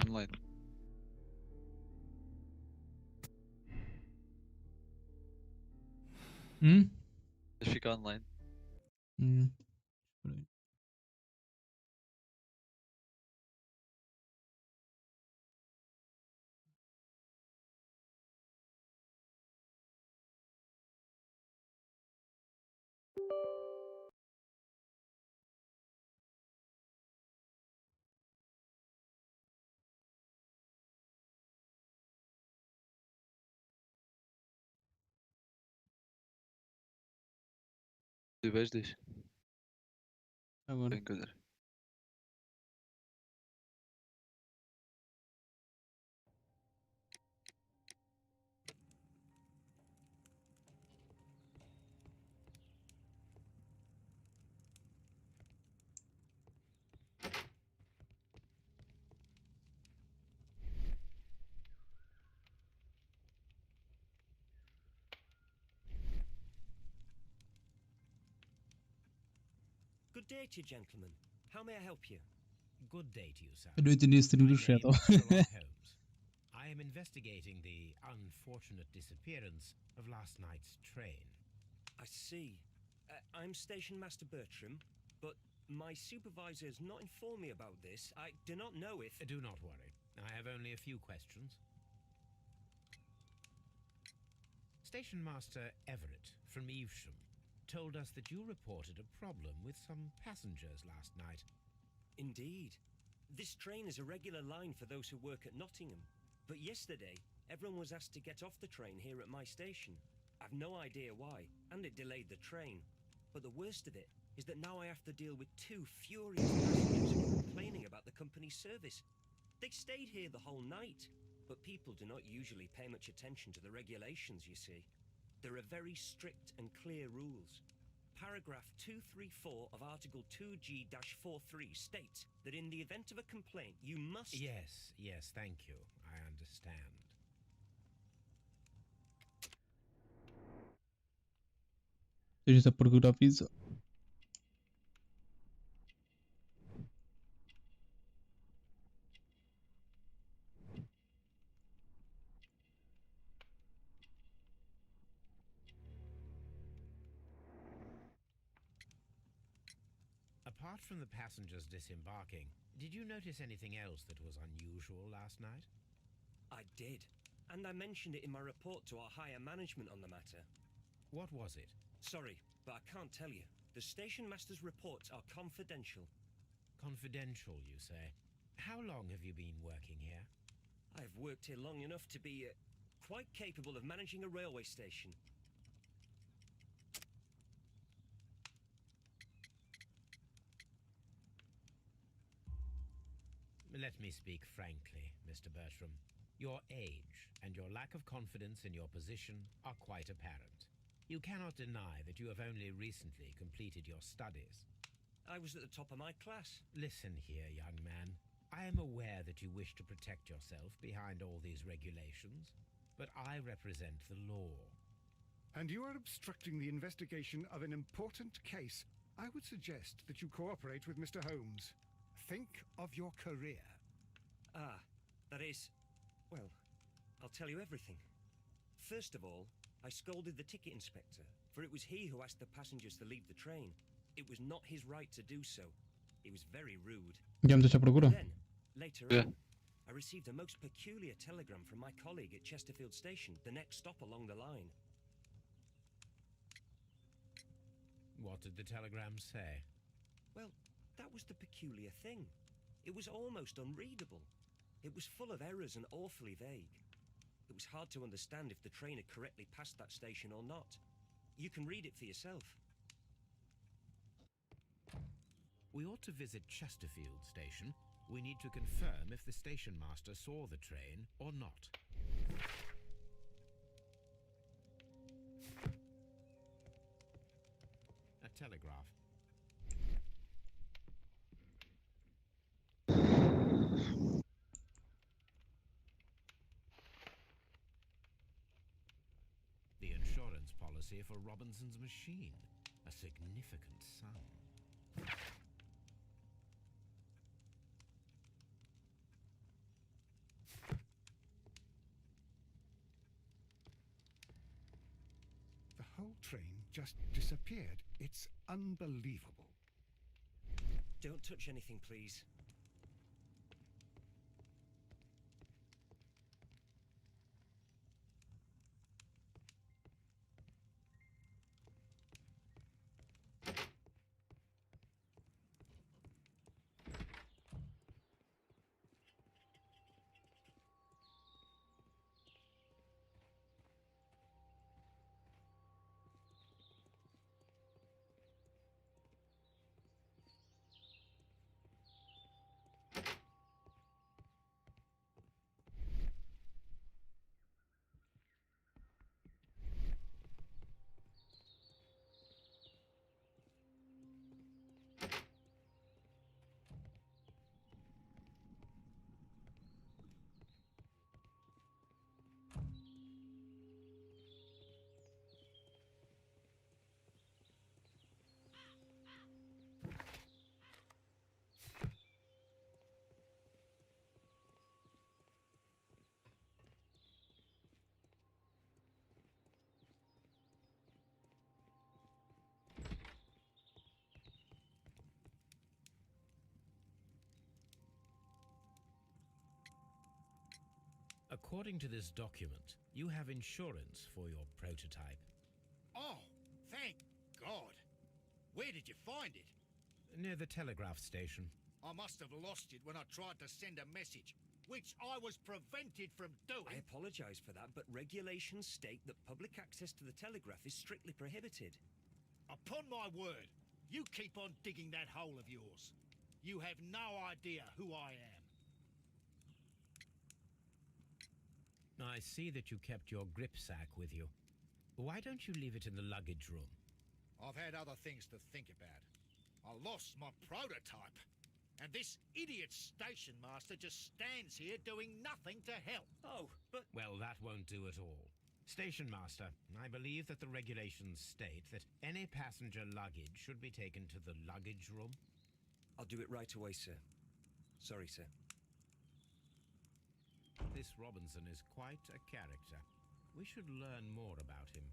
Online. Deixa ficar online. Espera aí. Tu vês, diz. Agora. Tem que ver. Good day to you, gentlemen. How may I help you? Good day to you, sir. Eu não entendi esse stream My do chat. name is Sherlock Holmes. I am investigating the unfortunate disappearance of last night's train. I see. I'm Station Master Bertram, but my supervisor has not informed me about this. I do not know if... Do not worry. I have only a few questions. Station Master Everett, from Evesham told us that you reported a problem with some passengers last night. Indeed. This train is a regular line for those who work at Nottingham. But yesterday, everyone was asked to get off the train here at my station. I've no idea why, and it delayed the train. But the worst of it is that now I have to deal with 2 furious passengers who are complaining about the company's service. They stayed here the whole night, but people do not usually pay much attention to the regulations, you see. There are very strict and clear rules. Paragraph 234 of Article 2G-43 states that in the event of a complaint, you must... Yes, thank you. I understand. Esteja a procurar visa. Apart from the passengers disembarking, did you notice anything else that was unusual last night? I did, and I mentioned it in my report to our higher management on the matter. What was it? Sorry, but I can't tell you. The station master's reports are confidential. Confidential, you say? How long have you been working here? I've worked here long enough to be quite capable of managing a railway station. Let me speak frankly, Mr. Bertram. Your age and your lack of confidence in your position are quite apparent. You cannot deny that you have only recently completed your studies. I was at the top of my class. Listen here, young man. I am aware that you wish to protect yourself behind all these regulations, but I represent the law. And you are obstructing the investigation of an important case. I would suggest that you cooperate with Mr. Holmes. Think of your career. Ah, that is... well, I'll tell you everything. First of all, I scolded the ticket inspector, for it was he who asked the passengers to leave the train. It was not his right to do so. He was very rude. Já me deixa a procura. Then, later on, I received a most peculiar telegram from my colleague at Chesterfield Station, the next stop along the line. What did the telegram say? Well, that was the peculiar thing. It was almost unreadable. It was full of errors and awfully vague. It was hard to understand if the train had correctly passed that station or not. You can read it for yourself. We ought to visit Chesterfield Station. We need to confirm if the station master saw the train or not. A telegraph. The insurance policy for Robinson's machine. A significant sum. The whole train just disappeared. It's unbelievable. Don't touch anything, please. According to this document, you have insurance for your prototype. Oh, did you find it? Near the telegraph station. I must have lost it when I tried to send a message, which I was prevented from doing. I apologise for that, but regulations state that public access to the telegraph is strictly prohibited. Upon my word, you keep on digging that hole of yours. You have no idea who I am. I see that you kept your grip sack with you. Why don't you leave it in the luggage room? I've had other things to think about. I lost my prototype. And this idiot station master just stands here doing nothing to help. Oh, but... Well, that won't do at all. Station master, I believe that the regulations state that any passenger luggage should be taken to the luggage room. I'll do it right away, sir. Sorry, sir. This Robinson is quite a character. We should learn more about him.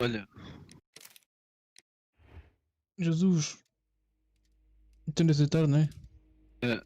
Olha, Jesus. Tem de aceitar, não é? é,